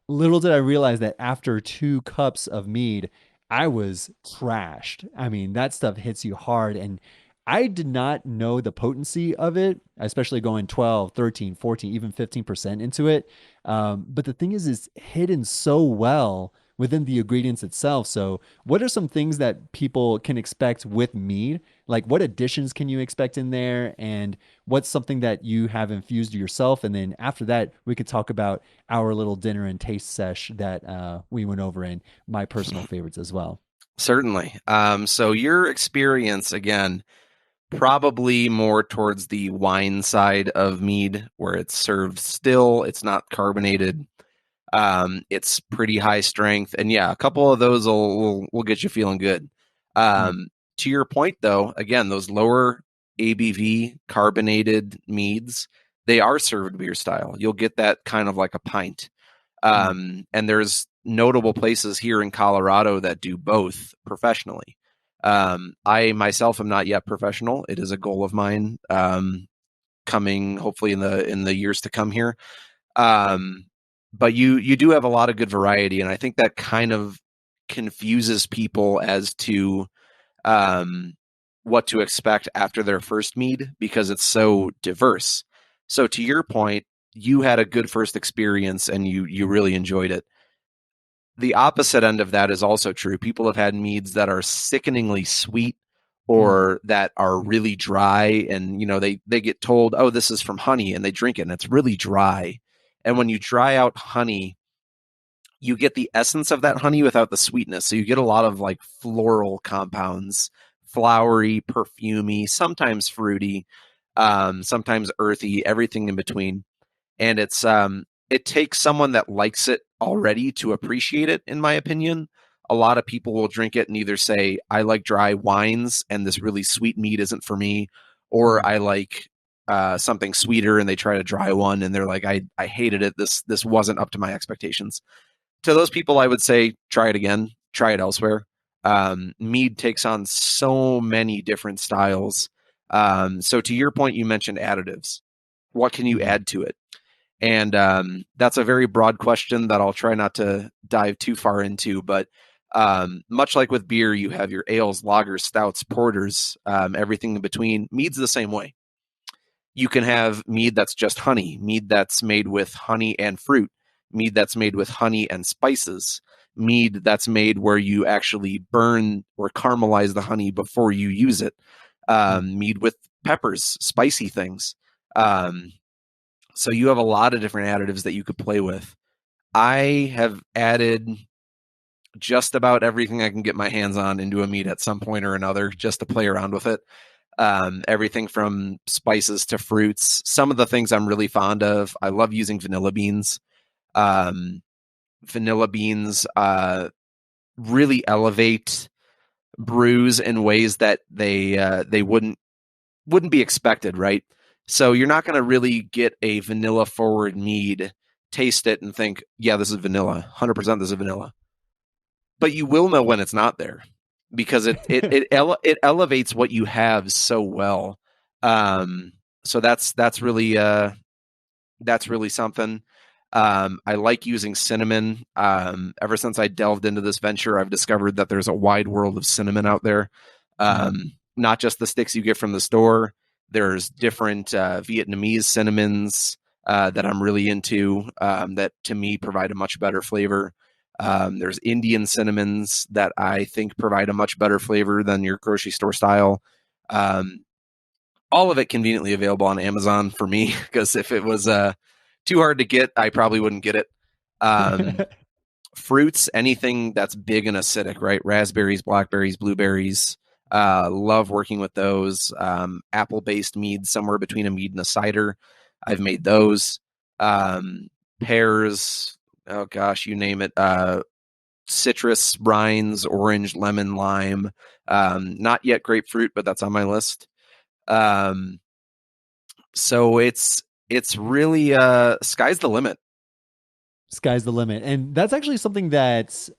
Little did I realize that after 2 cups of mead, I was trashed. I mean, that stuff hits you hard. And I did not know the potency of it, especially going 12, 13, 14, even 15% into it. But the thing is, it's hidden so well within the ingredients itself. So, what are some things that people can expect with mead? Like, what additions can you expect in there? And what's something that you have infused yourself? And then after that, we could talk about our little dinner and taste sesh that we went over and my personal favorites as well. Certainly. So your experience, again, probably more towards the wine side of mead, where it's served still, it's not carbonated. It's pretty high strength, and yeah, a couple of those will get you feeling good. Mm, To your point, though, again, those lower ABV carbonated meads, they are served beer style. You'll get that kind of like a pint. mm, And there's notable places here in Colorado that do both professionally. I myself am not yet professional. It is a goal of mine, coming hopefully in the years to come here. Um, but you do have a lot of good variety, and I think that kind of confuses people as to um, what to expect after their first mead because it's so diverse. So to your point, you had a good first experience and you really enjoyed it. The opposite end of that is also true. People have had meads that are sickeningly sweet mm, or that are really dry, and they get told, "Oh, this is from honey," and they drink it and it's really dry. And when you dry out honey, you get the essence of that honey without the sweetness. So you get a lot of like floral compounds, flowery, perfumey, sometimes fruity, sometimes earthy, everything in between. And it takes someone that likes it already to appreciate it, in my opinion. A lot of people will drink it and either say, I like dry wines and this really sweet mead isn't for me, or Mm. I like something sweeter and they try to dry one and they're like, I hated it. This wasn't up to my expectations. To those people, I would say try it again, try it elsewhere. Mead takes on so many different styles. So to your point, you mentioned additives. What can you Mhm. add to it? And that's a very broad question that I'll try not to dive too far into. But much like with beer, you have your ales, lagers, stouts, porters, everything in between. Mead's the same way. You can have mead that's just honey, mead that's made with honey and fruit, mead that's made with honey and spices, mead that's made where you actually burn or caramelize the honey before you use it, Mm. mead with peppers, spicy things. Um, so you have a lot of different additives that you could play with. I have added just about everything I can get my hands on into a mead at some point or another just to play around with it. Everything from spices to fruits. Some of the things I'm really fond of, I love using vanilla beans. Um, Vanilla beans really elevate brews in ways that they wouldn't be expected, right? So you're not going to really get a vanilla forward mead, taste it, and think, yeah, this is vanilla. 100% this is vanilla. But you will know when it's not there because it elevates what you have so well. Um, so that's really something. I like using cinnamon. Ever since I delved into this venture, I've discovered that there's a wide world of cinnamon out there. Mm. Not just the sticks you get from the store. There's different Vietnamese cinnamons that I'm really into that to me provide a much better flavor. There's Indian cinnamons that I think provide a much better flavor than your grocery store style. Um, all of it conveniently available on Amazon for me because if it was too hard to get, I probably wouldn't get it. Um, Fruits, anything that's big and acidic, right? Raspberries, blackberries, blueberries. Love working with those. Apple based mead, somewhere between a mead and a cider. I've made those. Pears, oh gosh, you name it. Citrus, rinds, orange, lemon, lime. Not yet grapefruit, but that's on my list. Um, so it's really sky's the limit. Sky's the limit. And that's actually something that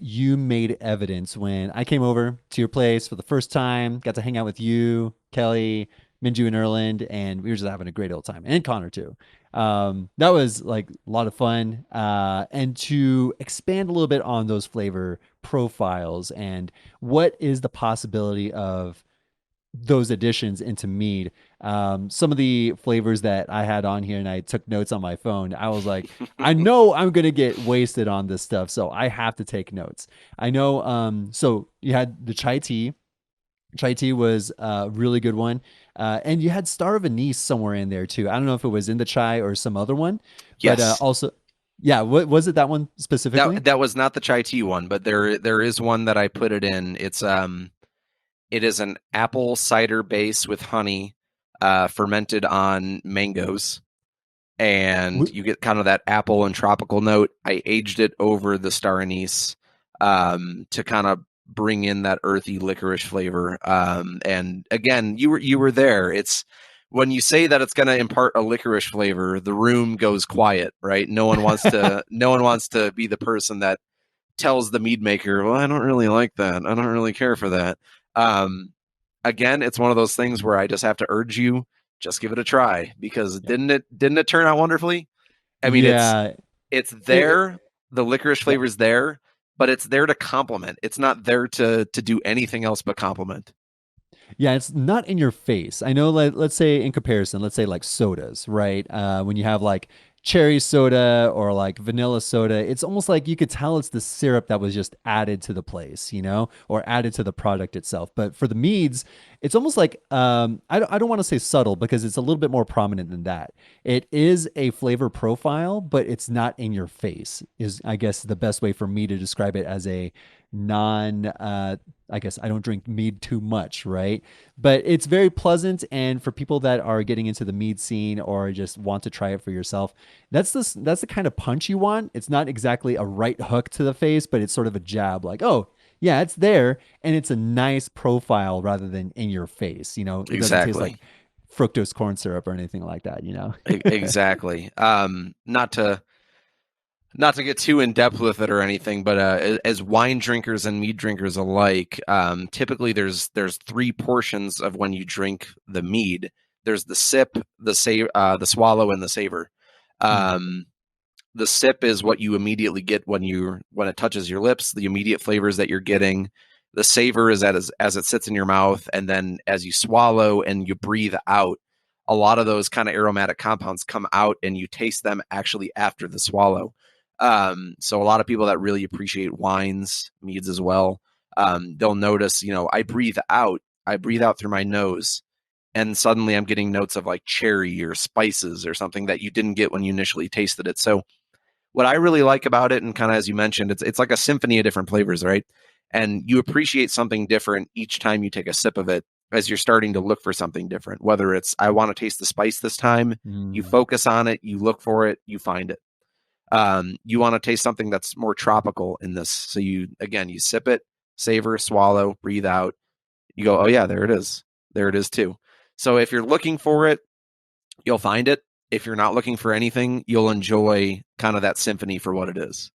you made evidence when I came over to your place for the first time, got to hang out with you, Kelly, Minju, and Erland, and we were just having a great old time. And Connor, too. That was like a lot of fun. And to expand a little bit on those flavor profiles and what is the possibility of those additions into mead. Some of the flavors that I had on here and I took notes on my phone, I was like, I know I'm going to get wasted on this stuff. So I have to take notes. I know. So you had the chai tea. Chai tea was a really good one. And you had Star of Anise somewhere in there too. I don't know if it was in the chai or some other one, but Yes. also, yeah, what was it that one specifically? That was not the chai tea one, but there is one that I put it in. It is an apple cider base with honey, fermented on mangoes, and W- you get kind of that apple and tropical note. I aged it over the star anise to kind of bring in that earthy licorice flavor. And again, you were there. It's when you say that it's going to impart a licorice flavor, the room goes quiet, right? No one wants to be the person that tells the mead maker, well, I don't really like that. I don't really care for that. Um, Again, it's one of those things where I just have to urge you, just give it a try because didn't it turn out wonderfully? I mean, yeah. it's It, there, the licorice yeah. flavor's there, but it's there to complement. It's not there to do anything else but complement. Yeah, it's not in your face. I know, like, let's say in comparison, let's say like sodas, right? When you have like cherry soda or like vanilla soda, it's almost like you could tell it's the syrup that was just added to the place, or added to the product itself. But for the meads, it's almost like I don't want to say subtle because it's a little bit more prominent than that. It is a flavor profile, but it's not in your face, is I guess the best way for me to describe it as a non I guess I don't drink mead too much, right? But it's very pleasant, and for people that are getting into the mead scene or just want to try it for yourself, that's the kind of punch you want. It's not exactly a right hook to the face, but it's sort of a jab, like, oh, yeah, it's there, and it's a nice profile rather than in your face. It doesn't taste like Exactly. fructose corn syrup or anything like that. Exactly. Not to get too in depth with it or anything, but as wine drinkers and mead drinkers alike, typically there's three portions of when you drink the mead. There's the sip, the swallow, and the savor. Mm. Um, the sip is what you immediately get when it touches your lips, the immediate flavors that you're getting. The savor is as it sits in your mouth, and then as you swallow and you breathe out, a lot of those kind of aromatic compounds come out, and you taste them actually after the swallow. So a lot of people that really appreciate wines, meads as well, they'll notice, I breathe out through my nose, and suddenly I'm getting notes of like cherry or spices or something that you didn't get when you initially tasted it. So what I really like about it, and kind of as you mentioned, it's like a symphony of different flavors, right? And you appreciate something different each time you take a sip of it as you're starting to look for something different. Whether it's I want to taste the spice this time, you Mm. focus on it, you look for it, you find it. You want to taste something that's more tropical in this. So you sip it, savor, swallow, breathe out. You go, oh yeah, there it is. There it is too. So if you're looking for it, you'll find it. If you're not looking for anything, you'll enjoy kind of that symphony for what it is.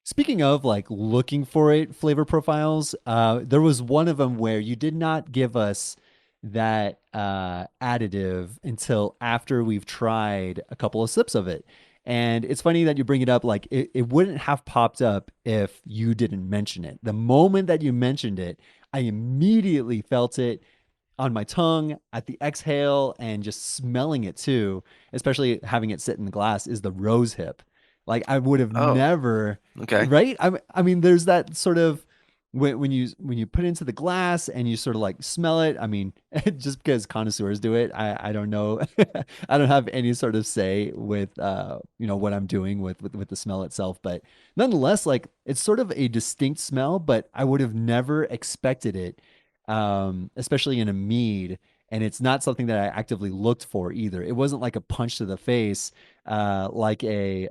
Speaking of like looking for it, flavor profiles, there was one of them where you did not give us that additive until after we've tried a couple of sips of it. And it's funny that you bring it up. Like it wouldn't have popped up if you didn't mention it. The moment that you mentioned it, I immediately felt it on my tongue at the exhale and just smelling it too, especially having it sit in the glass, is the rose hip. Like I would have Oh, never, okay. right? I mean, there's that sort of when you put it into the glass and you sort of like smell it. I mean, just because connoisseurs do it, I don't know. I don't have any sort of say with what I'm doing with the smell itself, but nonetheless, like it's sort of a distinct smell, but I would have never expected it, especially in a mead. And it's not something that I actively looked for either. It wasn't like a punch to the face, like you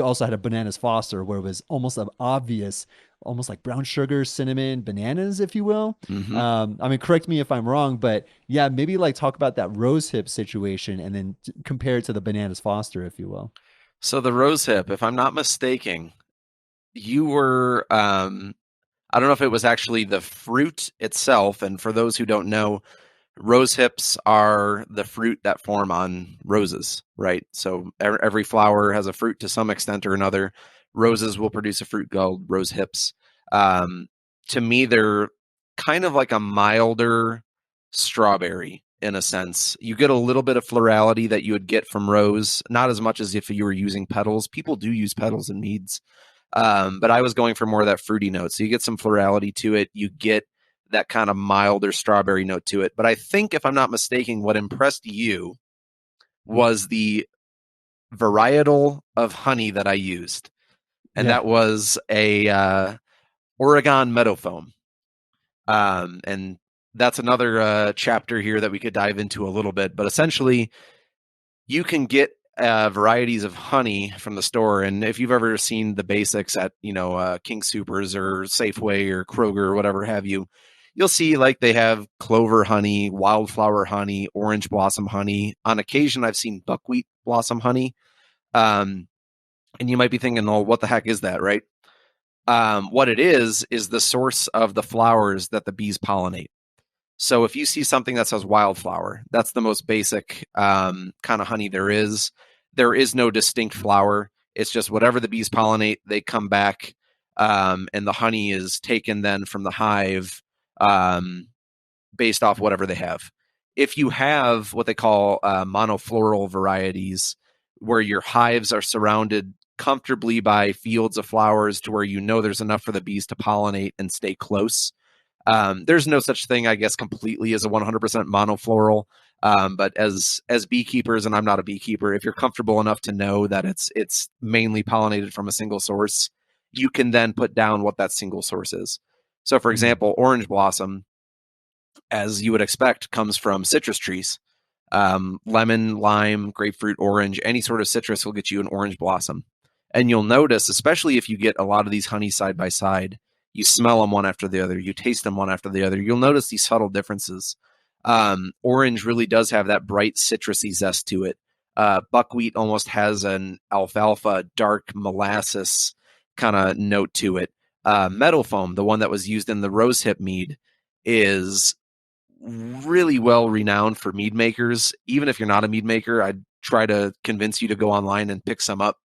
also had a bananas Foster where it was almost an obvious, almost like brown sugar, cinnamon, bananas, if you will. Hmm. I mean, correct me if I'm wrong, but yeah, maybe like talk about that rose hip situation and then compare it to the bananas Foster, if you will. So the rose hip, if I'm not mistaken, you were I don't know if it was actually the fruit itself. And for those who don't know, rose hips are the fruit that form on roses, right? So every flower has a fruit to some extent or another. Roses will produce a fruit called rose hips. Um, to me, they're kind of like a milder strawberry in a sense. You get a little bit of florality that you would get from rose, not as much as if you were using petals. People do use petals in meads, but I was going for more of that fruity note. So you get some florality to it. You get that kind of milder strawberry note to it. But I think, if I'm not mistaken, what impressed you was the varietal of honey that I used, and Yeah. that was a Oregon meadow foam. And that's another chapter here that we could dive into a little bit. But essentially, you can get varieties of honey from the store, and if you've ever seen the basics at King Supers or Safeway or Kroger or whatever have you, you'll see like they have clover honey, wildflower honey, orange blossom honey. On occasion, I've seen buckwheat blossom honey. Um, and you might be thinking, "Oh, what the heck is that?" Right? What it is the source of the flowers that the bees pollinate. So if you see something that says wildflower, that's the most basic kind of honey there is. There is no distinct flower. It's just whatever the bees pollinate, they come back, and the honey is taken then from the hive, um, based off whatever they have. If you have what they call monofloral varieties, where your hives are surrounded comfortably by fields of flowers to where you know there's enough for the bees to pollinate and stay close. There's no such thing, I guess, completely as a 100% monofloral. But as beekeepers, and I'm not a beekeeper, if you're comfortable enough to know that it's mainly pollinated from a single source, you can then put down what that single source is. So, for Mm. example, orange blossom, as you would expect, comes from citrus trees. Lemon, lime, grapefruit, orange, any sort of citrus will get you an orange blossom. And you'll notice, especially if you get a lot of these honeys side by side, you smell them one after the other, you taste them one after the other, you'll notice these subtle differences. Orange really does have that bright citrusy zest to it. Buckwheat almost has an alfalfa, dark molasses kind of note to it. Meadow foam, the one that was used in the rosehip mead, is really well renowned for mead makers. Even if you're not a mead maker, I'd try to convince you to go online and pick some up.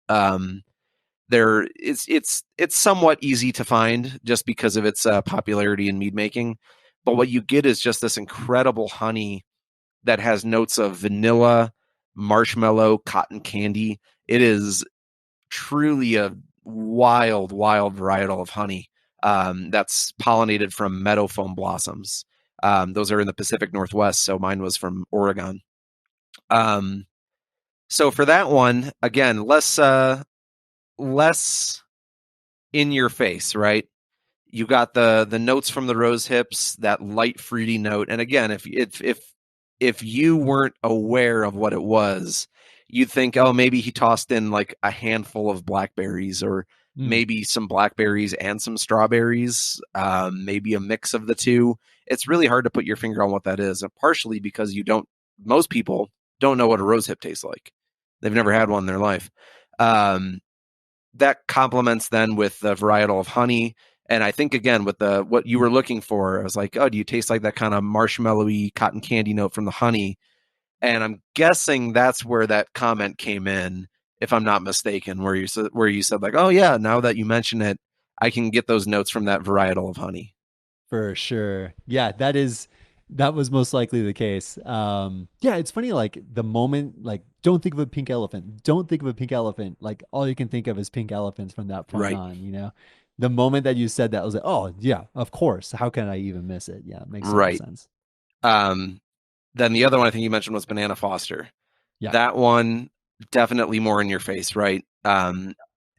There, it's somewhat easy to find just because of its popularity in mead making. But what you get is just this incredible honey that has notes of vanilla, marshmallow, cotton candy. It is truly a wild, wild varietal of honey that's pollinated from meadow foam blossoms. Those are in the Pacific Northwest, so mine was from Oregon. Um, so for that one, again, less in your face, right? You got the notes from the rose hips, that light fruity note, and again, if you weren't aware of what it was, you'd think, oh, maybe he tossed in like a handful of blackberries, or Mm. maybe some blackberries and some strawberries, maybe a mix of the two. It's really hard to put your finger on what that is, and partially because most people don't know what a rose hip tastes like. They've never had one in their life. Um, that complements then with the varietal of honey. And I think again with the what you were looking for, I was like, oh, do you taste like that kind of marshmallowy cotton candy note from the honey? And I'm guessing that's where that comment came in, if I'm not mistaken, where you said like, oh yeah, now that you mention it, I can get those notes from that varietal of honey. For sure. Yeah, that was most likely the case. Yeah, it's funny, like the moment, like, don't think of a pink elephant. Don't think of a pink elephant. Like all you can think of is pink elephants from that point Right. on, you know? The moment that you said that, I was like, oh yeah, of course. How can I even miss it? Yeah, it makes total Right. sense. Um, then the other one I think you mentioned was Banana Foster. Yeah. That one definitely more in your face, right?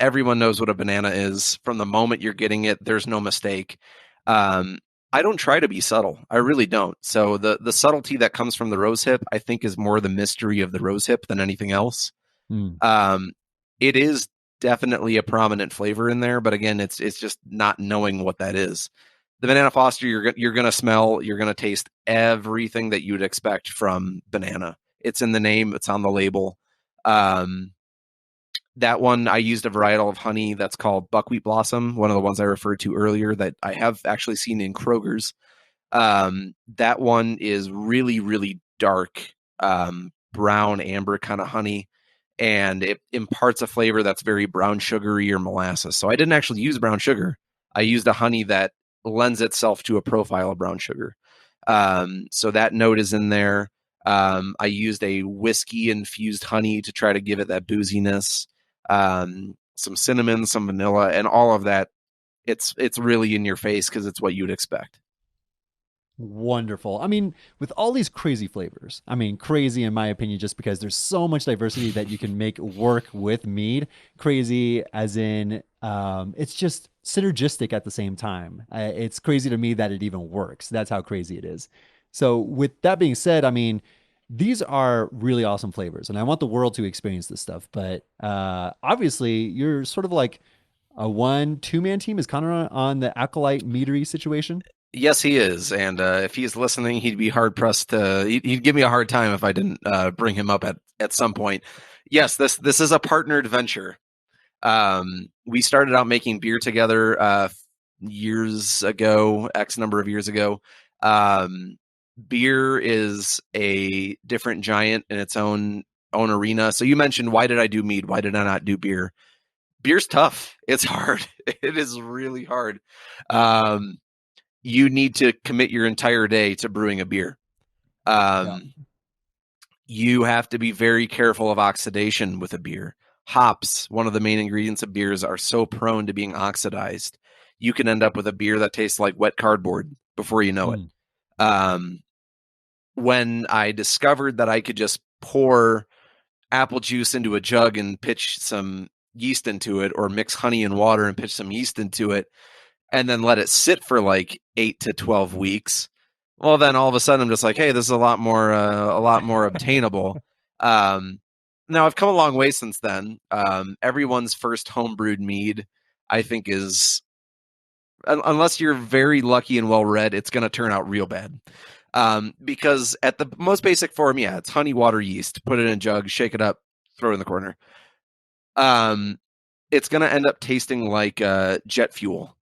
Everyone knows what a banana is from the moment you're getting it. There's no mistake. Um, I don't try to be subtle. I really don't. So the subtlety that comes from the rose hip, I think, is more the mystery of the rose hip than anything else. Mm. Um, it is definitely a prominent flavor in there, but again, it's just not knowing what that is. The banana foster, you're gonna smell, you're gonna taste everything that you'd expect from banana. It's in the name, it's on the label. Um, that one, I used a varietal of honey that's called buckwheat blossom, one of the ones I referred to earlier that I have actually seen in Kroger's. That one is really, really dark, brown amber kind of honey, and it imparts a flavor that's very brown sugary or molasses. So I didn't actually use brown sugar. I used a honey that lends itself to a profile of brown sugar. So that note is in there. I used a whiskey infused honey to try to give it that booziness. Some cinnamon, some vanilla, and all of that. It's really in your face because it's what you'd expect. Wonderful. I mean, with all these crazy flavors, I mean, crazy in my opinion, just because there's so much diversity that you can make work with mead. Crazy as in, it's just synergistic at the same time. It's crazy to me that it even works. That's how crazy it is. So, with that being said, I mean, these are really awesome flavors, and I want the world to experience this stuff. But obviously, you're sort of like a two man team. Is Connor on the Acolyte Meadery situation? Yes, he is, and if he's listening, he'd be hard pressed to. He'd give me a hard time if I didn't bring him up at some point. Yes, this is a partnered venture. We started out making beer together years ago, X number of years ago. Beer is a different giant in its own arena. So you mentioned, why did I do mead? Why did I not do beer? Beer's tough. It's hard. It is really hard. Um, you need to commit your entire day to brewing a beer. Yeah. Um, You have to be very careful of oxidation with a beer. Hops, one of the main ingredients of beers, are so prone to being oxidized. You can end up with a beer that tastes like wet cardboard before you know it. Mm. Um, when I discovered that I could just pour apple juice into a jug and pitch some yeast into it, or mix honey and water and pitch some yeast into it, and then let it sit for like 8 to 12 weeks, well, then all of a sudden I'm just like, hey, this is a lot more obtainable. Um, Now I've come a long way since then. Everyone's first homebrewed mead, I think, is, unless you're very lucky and well read, it's going to turn out real bad. Because at the most basic form, yeah, it's honey, water, yeast. Put it in a jug, shake it up, throw it in the corner. It's going to end up tasting like jet fuel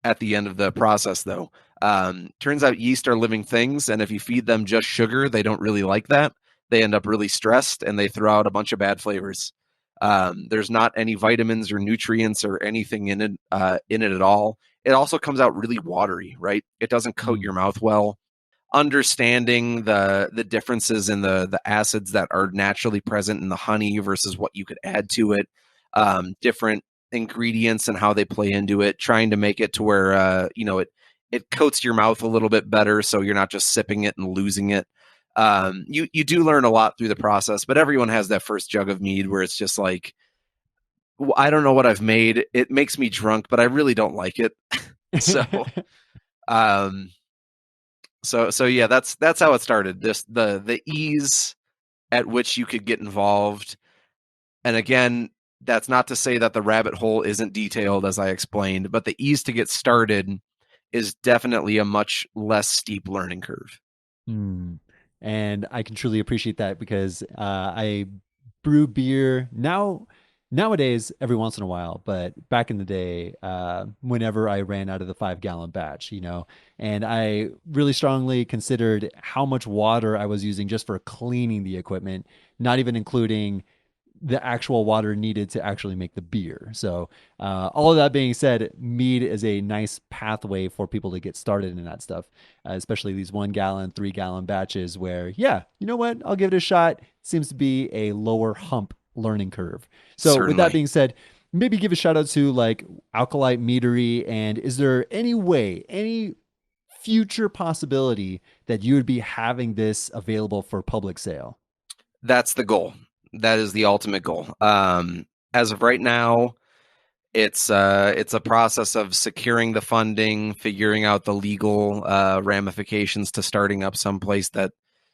at the end of the process, though. Turns out yeast are living things, and if you feed them just sugar, they don't really like that. They end up really stressed, and they throw out a bunch of bad flavors. There's not any vitamins or nutrients or anything in it at all. It also comes out really watery, right? It doesn't coat your mouth well. Understanding the differences in the acids that are naturally present in the honey versus what you could add to it, different ingredients and how they play into it, trying to make it to where it coats your mouth a little bit better, so you're not just sipping it and losing it. You do learn a lot through the process, but everyone has that first jug of mead where it's just like, I don't know what I've made. It makes me drunk, but I really don't like it. So, um, so yeah, that's how it started. This the ease at which you could get involved, and again, that's not to say that the rabbit hole isn't detailed, as I explained, but the ease to get started is definitely a much less steep learning curve. Mm. And I can truly appreciate that because I brew beer nowadays every once in a while, but back in the day, whenever I ran out of the 5 gallon batch, and I really strongly considered how much water I was using just for cleaning the equipment, not even including the actual water needed to actually make the beer. So, all of that being said, mead is a nice pathway for people to get started in that stuff, especially these 1 gallon, 3 gallon batches where, yeah, you know what? I'll give it a shot. Seems to be a lower hump learning curve. So, with that Certainly. being said, maybe give a shout out to like Acolyte Meadery. And is there any way, any future possibility that you would be having this available for public sale? That's the goal. That is the ultimate goal. As of right now, it's a process of securing the funding, figuring out the legal ramifications to starting up someplace that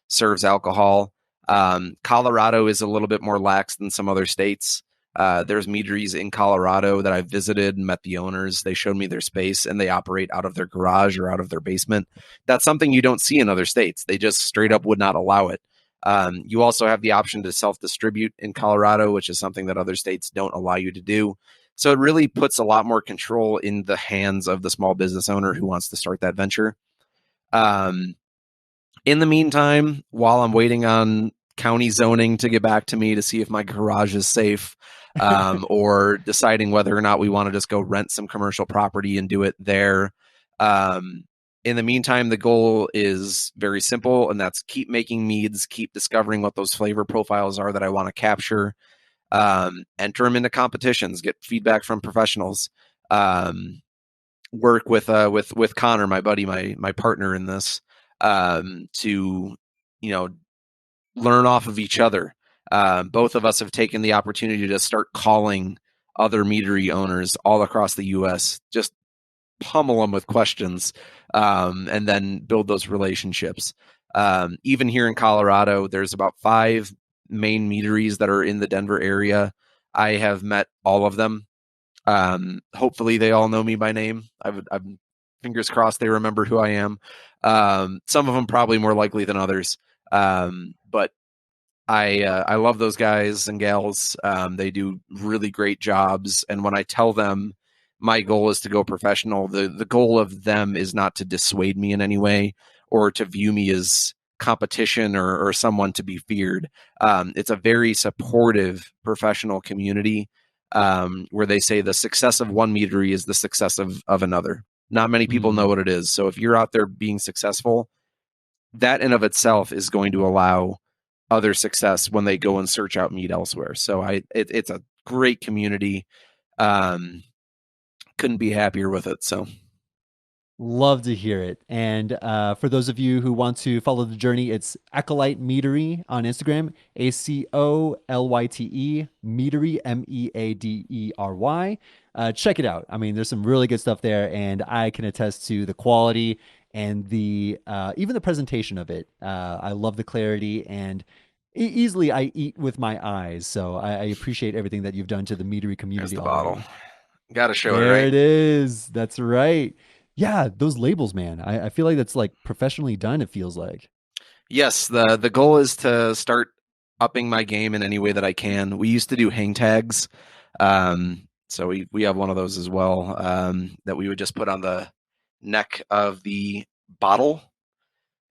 serves alcohol. Colorado is a little bit more lax than some other states. There's meaderies in Colorado that I visited and met the owners. They showed me their space, and they operate out of their garage or out of their basement. That's something you don't see in other states. They just straight up would not allow it. You also have the option to self-distribute in Colorado, which is something that other states don't allow you to do. So it really puts a lot more control in the hands of the small business owner who wants to start that venture. Um, in the meantime, while I'm waiting on county zoning to get back to me to see if my garage is safe, or deciding whether or not we want to just go rent some commercial property and do it there. In the meantime, the goal is very simple, and that's keep making meads, keep discovering what those flavor profiles are that I want to capture, enter them into competitions, get feedback from professionals, work with Connor, my buddy, my partner in this, to learn off of each other. Both of us have taken the opportunity to start calling other meadery owners all across the U.S. Just pummel them with questions, and then build those relationships. Even here in Colorado, there's about 5 main meaderies that are in the Denver area. I have met all of them. Hopefully they all know me by name. I've fingers crossed they remember who I am. Some of them probably more likely than others. But I love those guys and gals. They do really great jobs. And when I tell them my goal is to go professional, the goal of them is not to dissuade me in any way or to view me as competition or someone to be feared. It's a very supportive professional community, where they say the success of one meadery is the success of another. Not many people know what it is. So if you're out there being successful, that in of itself is going to allow other success when they go and search out mead elsewhere. So it's a great community. Um, couldn't be happier with it. So Love to hear it. And for those of you who want to follow the journey, it's Acolyte Meadery on Instagram, ACOLYTE Meadery, MEADERY. Check it out. I mean, there's some really good stuff there, and I can attest to the quality and the even the presentation of it. I love the clarity, and easily I eat with my eyes. So I appreciate everything that you've done to the Meadery there's community the bottle. already. Got to show it, There right? it is. That's right. Yeah, those labels, man. I feel like that's like professionally done, it feels like. Yes, the goal is to start upping my game in any way that I can. We used to do hang tags. So we have one of those as well, that we would just put on the neck of the bottle,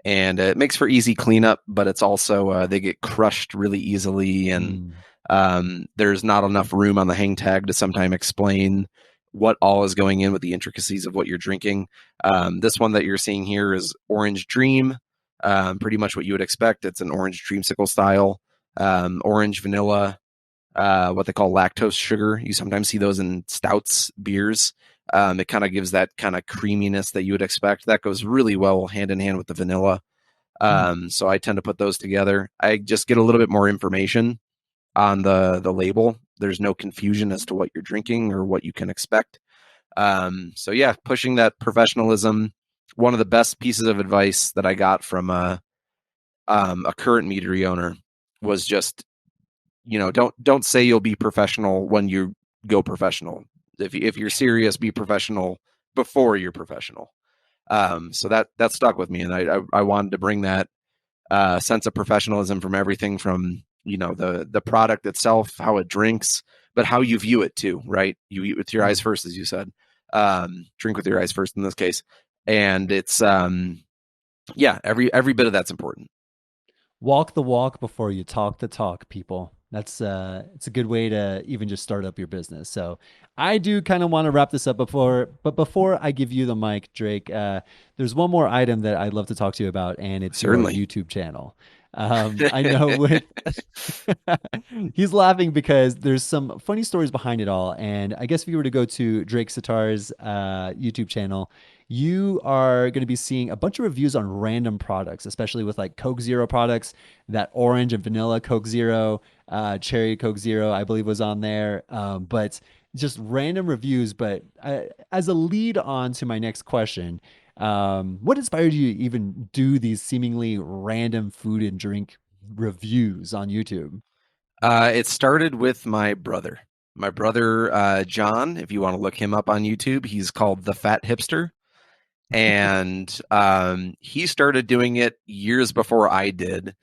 and it makes for easy cleanup, but it's also they get crushed really easily, and Mm. there's not enough room on the hang tag to sometimes explain what all is going in with the intricacies of what you're drinking. This one that you're seeing here is Orange Dream, pretty much what you would expect. It's an orange dreamsicle style, orange vanilla, what they call lactose sugar. You sometimes see those in stouts, beers. It kind of gives that kind of creaminess that you would expect. That goes really well hand in hand with the vanilla. Mm. So I tend to put those together. I just get a little bit more information on the label. There's no confusion as to what you're drinking or what you can expect. So yeah, pushing that professionalism. One of the best pieces of advice that I got from a current meadery owner was just, don't say you'll be professional when you go professional. If you're serious, be professional before you're professional. So that stuck with me, and I wanted to bring that sense of professionalism from everything from the product itself, how it drinks, but how you view it too. Right? You eat with your eyes Mm. first, as you said. Drink with your eyes first in this case, and it's yeah, every bit of that's important. Walk the walk before you talk the talk, people. That's it's a good way to even just start up your business. So I do kind of want to wrap this up before I give you the mic, Drake, there's one more item that I'd love to talk to you about, and it's your Certainly. YouTube channel. I know with he's laughing because there's some funny stories behind it all. And I guess if you were to go to Drake Sitarz YouTube channel, you are going to be seeing a bunch of reviews on random products, especially with like Coke Zero products. That orange and vanilla Coke Zero, cherry Coke Zero, I believe was on there. But just random reviews. But as a lead on to my next question, what inspired you to even do these seemingly random food and drink reviews on YouTube? It started with my brother. My brother, John, if you want to look him up on YouTube, he's called The Fat Hipster. And he started doing it years before I did.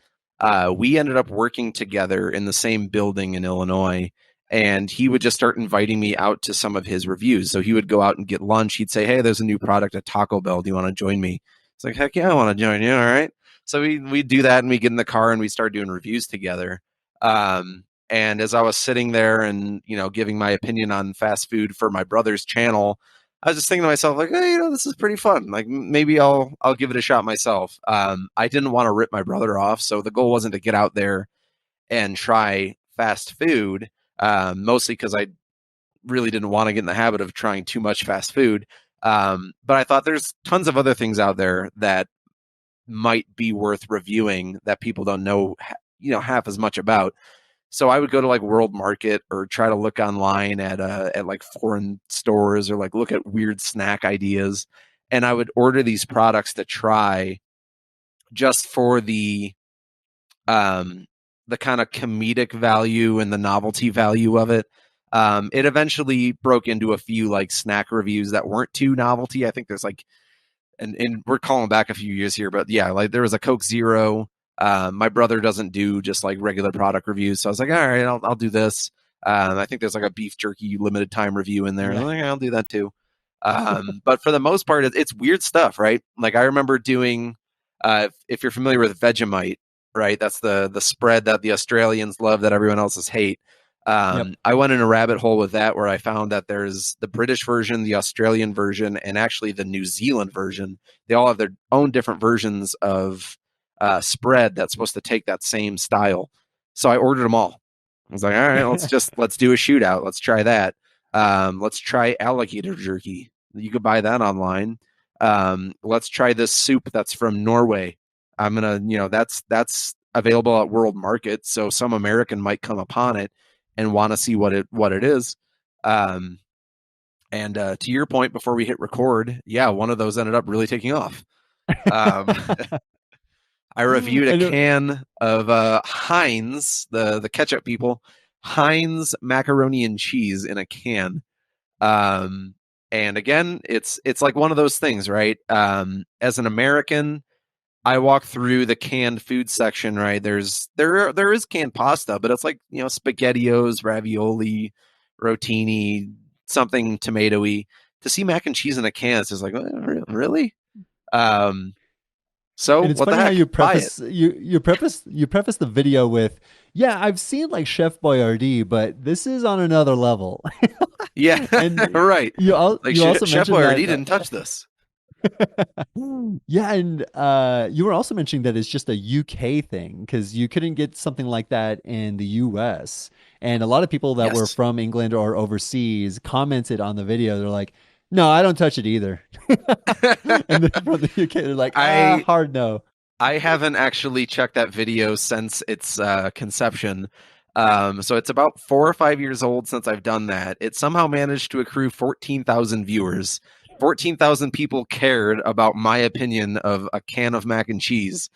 We ended up working together in the same building in Illinois, and he would just start inviting me out to some of his reviews. So he would go out and get lunch. He'd say, "Hey, there's a new product at Taco Bell. Do you want to join me?" It's like, "Heck yeah, I want to join you." All right. So we'd do that, and we get in the car and we start doing reviews together. And as I was sitting there and giving my opinion on fast food for my brother's channel, I was just thinking to myself, like, hey, this is pretty fun. Like, maybe I'll give it a shot myself. I didn't want to rip my brother off, so the goal wasn't to get out there and try fast food. Mostly because I really didn't want to get in the habit of trying too much fast food. But I thought there's tons of other things out there that might be worth reviewing that people don't know, half as much about. So I would go to like World Market or try to look online at like foreign stores or like look at weird snack ideas, and I would order these products to try just for um the kind of comedic value and the novelty value of it. It eventually broke into a few like snack reviews that weren't too novelty. I think there's like and we're calling back a few years here, but yeah, like there was a Coke Zero. My brother doesn't do just like regular product reviews, so I was like, all right, I'll do this. I think there's like a beef jerky limited time review in there. I'm Yeah. like, I'll do that too. But for the most part, it's weird stuff, right? Like I remember doing, if you're familiar with Vegemite, right? That's the spread that the Australians love that everyone else's hate. Yep. I went in a rabbit hole with that where I found that there's the British version, the Australian version, and actually the New Zealand version. They all have their own different versions of spread that's supposed to take that same style. So I ordered them all. I was like, all right, let's do a shootout. Let's try that. Let's try alligator jerky. You could buy that online. Let's try this soup that's from Norway. I'm gonna, that's available at World Market, so some American might come upon it and want to see what it is. Um, and to your point, before we hit record, yeah, one of those ended up really taking off. Um, I reviewed a And can of Heinz, the ketchup people, Heinz macaroni and cheese in a can. Um, and again, it's like one of those things, right? As an American, I walk through the canned food section, right? There is canned pasta, but it's like, SpaghettiOs, ravioli, rotini, something tomatoey. To see mac and cheese in a can, it's just like, really? Um, so And it's what the funny how heck? you Buy it. preface the video with, "Yeah, I've seen like Chef Boyardee, but this is on another level." Yeah, And right. Like you also Chef mentioned Boyardee that didn't touch this. yeah, and you were also mentioning that it's just a UK thing because you couldn't get something like that in the US. And a lot of people that were Yes. from England or overseas commented on the video. They're like, "No, I don't touch it either." And then from the UK, they're like, I hard no." I haven't actually checked that video since its conception. So it's about 4 or 5 years old since I've done that. It somehow managed to accrue 14,000 viewers. 14,000 people cared about my opinion of a can of mac and cheese.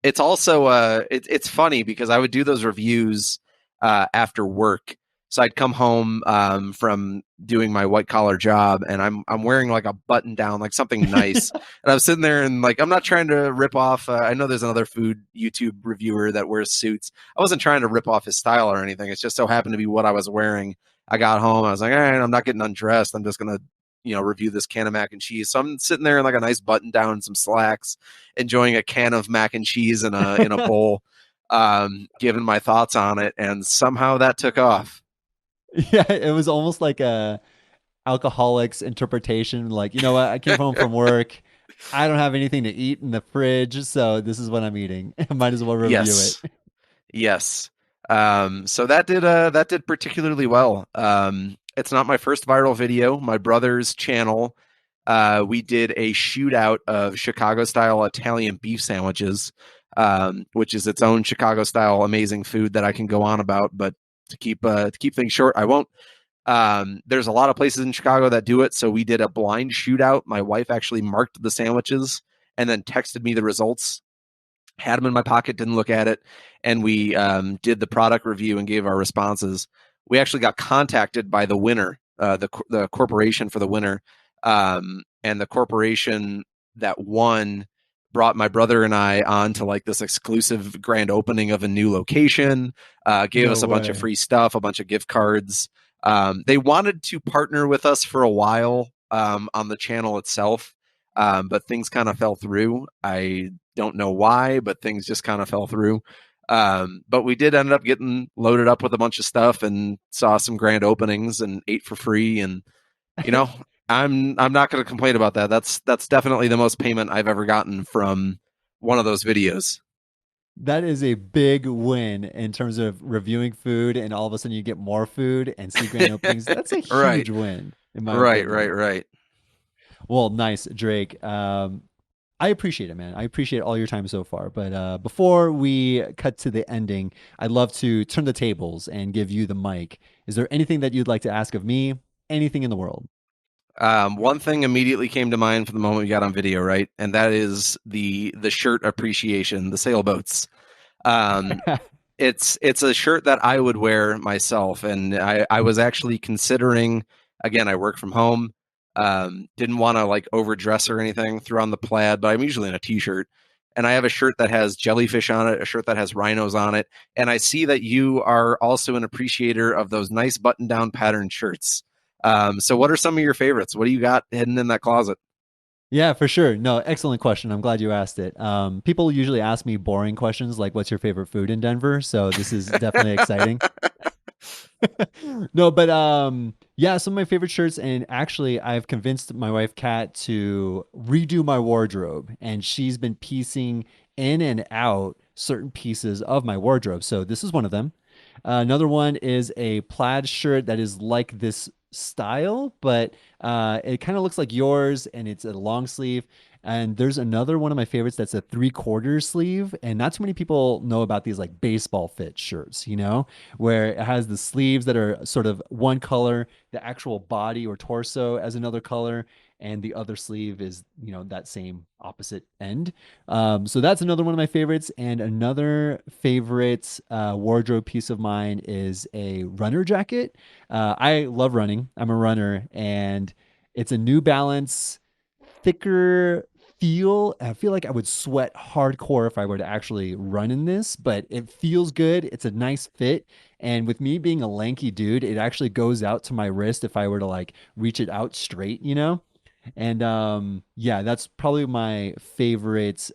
It's also it's funny because I would do those reviews after work. So I'd come home from doing my white collar job, and I'm wearing like a button down, like something nice. And I'm sitting there and like, I'm not trying to rip off. I know there's another food YouTube reviewer that wears suits. I wasn't trying to rip off his style or anything. It just so happened to be what I was wearing. I got home. I was like, all right, I'm not getting undressed. I'm just going to, review this can of mac and cheese. So I'm sitting there in like a nice button down and some slacks, enjoying a can of mac and cheese in a bowl, giving my thoughts on it. And somehow that took off. Yeah, it was almost like a alcoholic's interpretation. Like, you know what? I came home from work. I don't have anything to eat in the fridge, so this is what I'm eating. Might as well review Yes. it. Yes. So that did particularly well. It's not my first viral video. My brother's channel, we did a shootout of Chicago style Italian beef sandwiches, which is its own Chicago style amazing food that I can go on about. But to keep things short, I won't. There's a lot of places in Chicago that do it, so we did a blind shootout. My wife actually marked the sandwiches and then texted me the results, had them in my pocket, didn't look at it, and we did the product review and gave our responses. We actually got contacted by the winner, the corporation for the winner, and the corporation that won brought my brother and I on to like this exclusive grand opening of a new location, gave No us a bunch of way. free stuff, a bunch of gift cards. They wanted to partner with us for a while on the channel itself, but things kind of fell through. I don't know why, but things just kind of fell through. But we did end up getting loaded up with a bunch of stuff and saw some grand openings and ate for free. And you know, I'm not going to complain about that. That's definitely the most payment I've ever gotten from one of those videos. That is a big win in terms of reviewing food, and all of a sudden you get more food and see grand openings. That's a Right, huge win, in my right, right, opinion. right. Well, nice, Drake. I appreciate it, man. I appreciate all your time so far. But before we cut to the ending, I'd love to turn the tables and give you the mic. Is there anything that you'd like to ask of me? Anything in the world? One thing immediately came to mind for the moment we got on video, right? And that is the shirt appreciation, the sailboats. Um, it's a shirt that I would wear myself, and I was actually considering. Again, I work from home. Didn't want to like overdress or anything, throw on the plaid, but I'm usually in a t-shirt. And I have a shirt that has jellyfish on it, a shirt that has rhinos on it, and I see that you are also an appreciator of those nice button-down patterned shirts. So what are some of your favorites? What do you got hidden in that closet? Yeah, for sure. No, excellent question. I'm glad you asked it. People usually ask me boring questions like, "What's your favorite food in Denver?" So this is definitely exciting. No, but yeah, some of my favorite shirts, and actually I've convinced my wife Kat to redo my wardrobe, and she's been piecing in and out certain pieces of my wardrobe. So this is one of them. Another one is a plaid shirt that is like this style, but it kind of looks like yours, and it's a long sleeve. And there's another one of my favorites that's a 3/4 sleeve, and not too many people know about these like baseball fit shirts, where it has the sleeves that are sort of one color, the actual body or torso as another color, and the other sleeve is, that same opposite end. So that's another one of my favorites. And another favorite wardrobe piece of mine is a runner jacket. I love running. I'm a runner, and it's a New Balance thicker feel. I feel like I would sweat hardcore if I were to actually run in this, but it feels good. It's a nice fit. And with me being a lanky dude, it actually goes out to my wrist if I were to like reach it out straight. And yeah, that's probably my favorite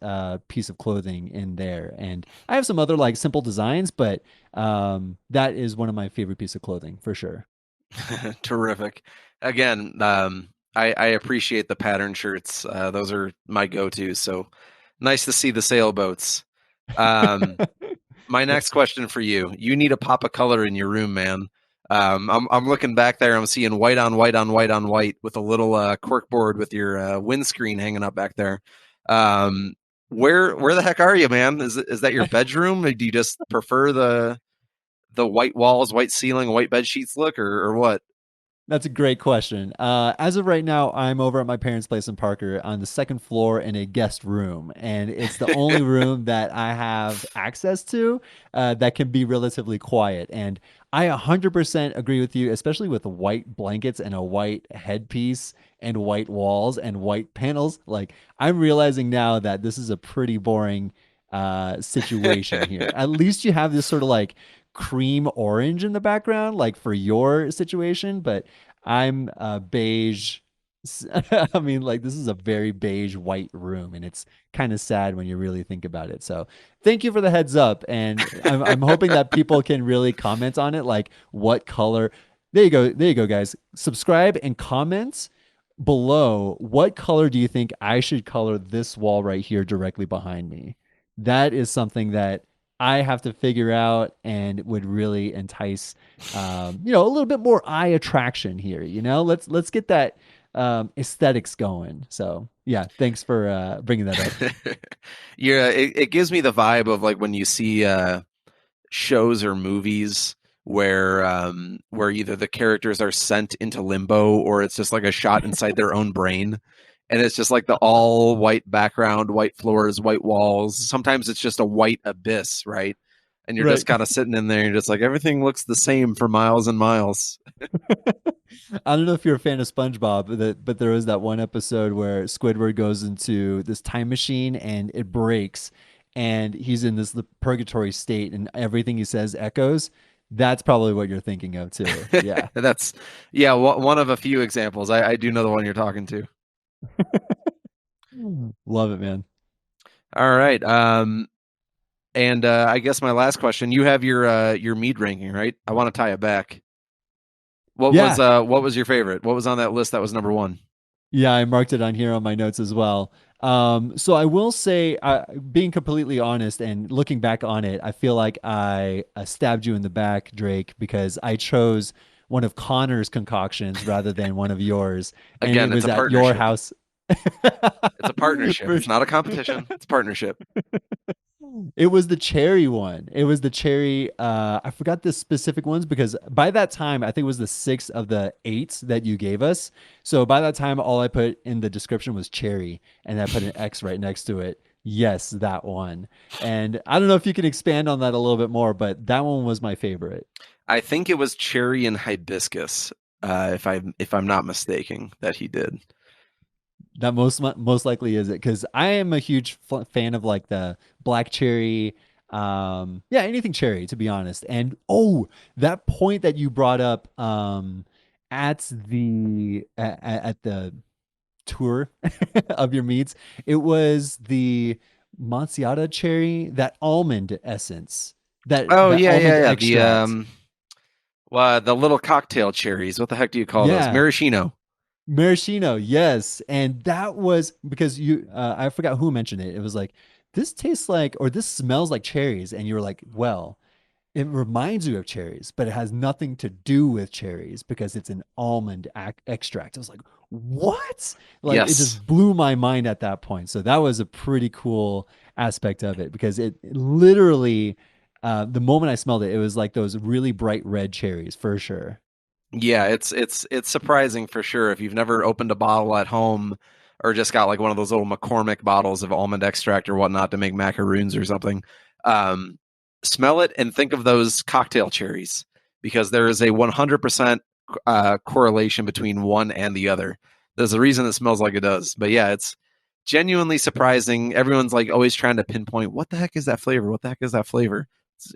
piece of clothing in there. And I have some other like simple designs, but that is one of my favorite piece of clothing for sure. Terrific. Again, I appreciate the pattern shirts. Those are my go-tos. So nice to see the sailboats. Um, my next question for you. You need a pop of color in your room, man. I'm looking back there. I'm seeing white on white on white on white with a little cork board with your windscreen hanging up back there. Um, where the heck are you, man? Is that your bedroom? Or do you just prefer the white walls, white ceiling, white bed sheets look, or what? That's a great question. As of right now, I'm over at my parents' place in Parker on the second floor in a guest room, and it's the only room that I have access to that can be relatively quiet. And I 100% agree with you, especially with the white blankets and a white headpiece and white walls and white panels. Like, I'm realizing now that this is a pretty boring situation here. At least you have this sort of like cream orange in the background, like for your situation, but I'm beige. I mean, like this is a very beige white room, and it's kind of sad when you really think about it. So, thank you for the heads up, and I'm hoping that people can really comment on it, like what color. There you go, guys. Subscribe and comment below. What color do you think I should color this wall right here directly behind me? That is something that I have to figure out and would really entice, a little bit more eye attraction here. Let's get that aesthetics going. So yeah, thanks for bringing that up. Yeah, it gives me the vibe of like when you see shows or movies where either the characters are sent into limbo or it's just like a shot inside their own brain. And it's just like the all white background, white floors, white walls. Sometimes it's just a white abyss, right? And you're just Right. kind of sitting in there and you're just like everything looks the same for miles and miles. I don't know if you're a fan of SpongeBob, but there was that one episode where Squidward goes into this time machine and it breaks, and he's in this purgatory state, and everything he says echoes. That's probably what you're thinking of too. Yeah. That's yeah, one of a few examples. I do know the one you're talking to. Love it, man. All right. And I guess my last question, you have your mead ranking, right? I want to tie it back. Yeah. What was your favorite? What was on that list that was number one? Yeah, I marked it on here on my notes as well. So I will say, being completely honest and looking back on it, I feel like I stabbed you in the back, Drake, because I chose one of Connor's concoctions rather than one of yours, and it Again, it's was a at your partnership. house. It's a partnership. For It's not a competition. It's a partnership. It was the cherry one. It was the cherry. I forgot the specific ones because by that time, I think it was the six of the eight that you gave us. So by that time, all I put in the description was cherry, and I put an X right next to it. Yes, that one. And I don't know if you can expand on that a little bit more, but that one was my favorite. I think it was cherry and hibiscus, if I'm not mistaken, that he did. That most likely is it because I am a huge fan of like the black cherry, yeah, anything cherry to be honest. And oh, that point that you brought up at the tour of your meats, it was the Monsiata cherry, that almond essence, Oh that yeah, almond yeah, yeah. extract. The little cocktail cherries. What the heck do you call those? Yeah, Maraschino. maraschino, yes. And that was because I forgot who mentioned it. It was like this tastes like, or this smells like cherries. And you were like, well, it reminds you of cherries, but it has nothing to do with cherries because it's an almond extract. I was like, what? Like it Yes. just blew my mind at that point. So that was a pretty cool aspect of it because it literally, the moment I smelled it, it was like those really bright red cherries for sure. Yeah, it's surprising for sure if you've never opened a bottle at home or just got like one of those little McCormick bottles of almond extract or whatnot to make macaroons or something. Um, Smell it and think of those cocktail cherries because there is a 100% correlation between one and the other. There's a reason it smells like it does. But yeah, it's genuinely surprising. Everyone's like always trying to pinpoint what the heck is that flavor? What the heck is that flavor?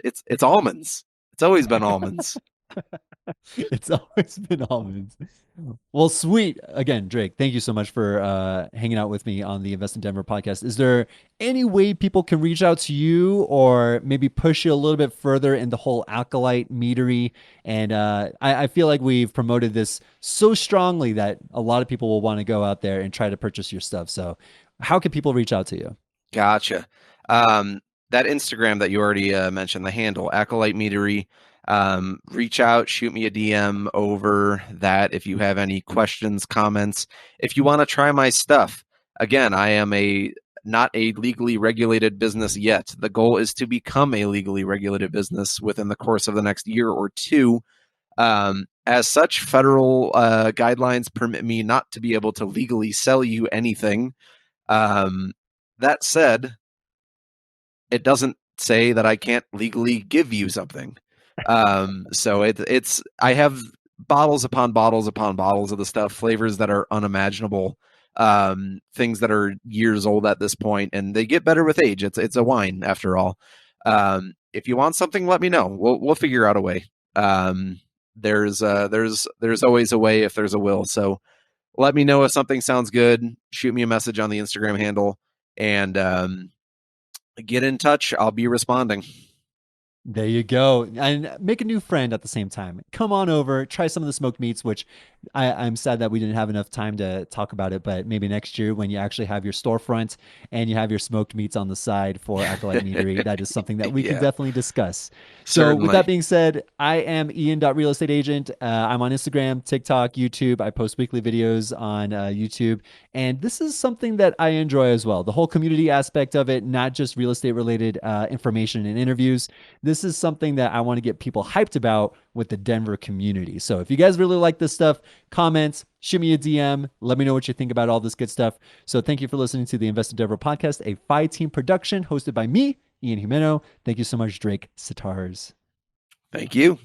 It's almonds. It's always been almonds. It's always been almonds. Well, sweet. Again, Drake, thank you so much for hanging out with me on the Invest in Denver podcast. Is there any way people can reach out to you or maybe push you a little bit further in the whole Acolyte Meadery? And I feel like we've promoted this so strongly that a lot of people will want to go out there and try to purchase your stuff. So, how can people reach out to you? Gotcha. That Instagram that you already mentioned, the handle Acolyte Meadery. Reach out, shoot me a DM over that if you have any questions, comments. If you want to try my stuff, again, I am a not a legally regulated business yet. The goal is to become a legally regulated business within the course of the next year or two. As such, federal guidelines permit me not to be able to legally sell you anything. Um, that said, it doesn't say that I can't legally give you something. So it's I have bottles upon bottles upon bottles of the stuff, flavors that are unimaginable, things that are years old at this point, and they get better with age. It's a wine after all. If you want something, let me know. We'll figure out a way. There's always a way if there's a will. So let me know if something sounds good. Shoot me a message on the Instagram handle and get in touch. I'll be responding. There you go. And make a new friend at the same time. Come on over, try some of the smoked meats, which I'm sad that we didn't have enough time to talk about it, but maybe next year when you actually have your storefront and you have your smoked meats on the side for Acolyte Meadery, that is something that we can Yeah, definitely discuss. So with that certainly. being said, I am Ian.realestateagent. I'm on Instagram, TikTok, YouTube. I post weekly videos on YouTube. And this is something that I enjoy as well. The whole community aspect of it, not just real estate related information and interviews. This is something that I want to get people hyped about with the Denver community. So if you guys really like this stuff, comments, shoot me a DM. Let me know what you think about all this good stuff. So thank you for listening to the Invest in Denver podcast, a Phi Team production hosted by me, Ian Jimeno. Thank you so much, Drake Sitarz. Thank you.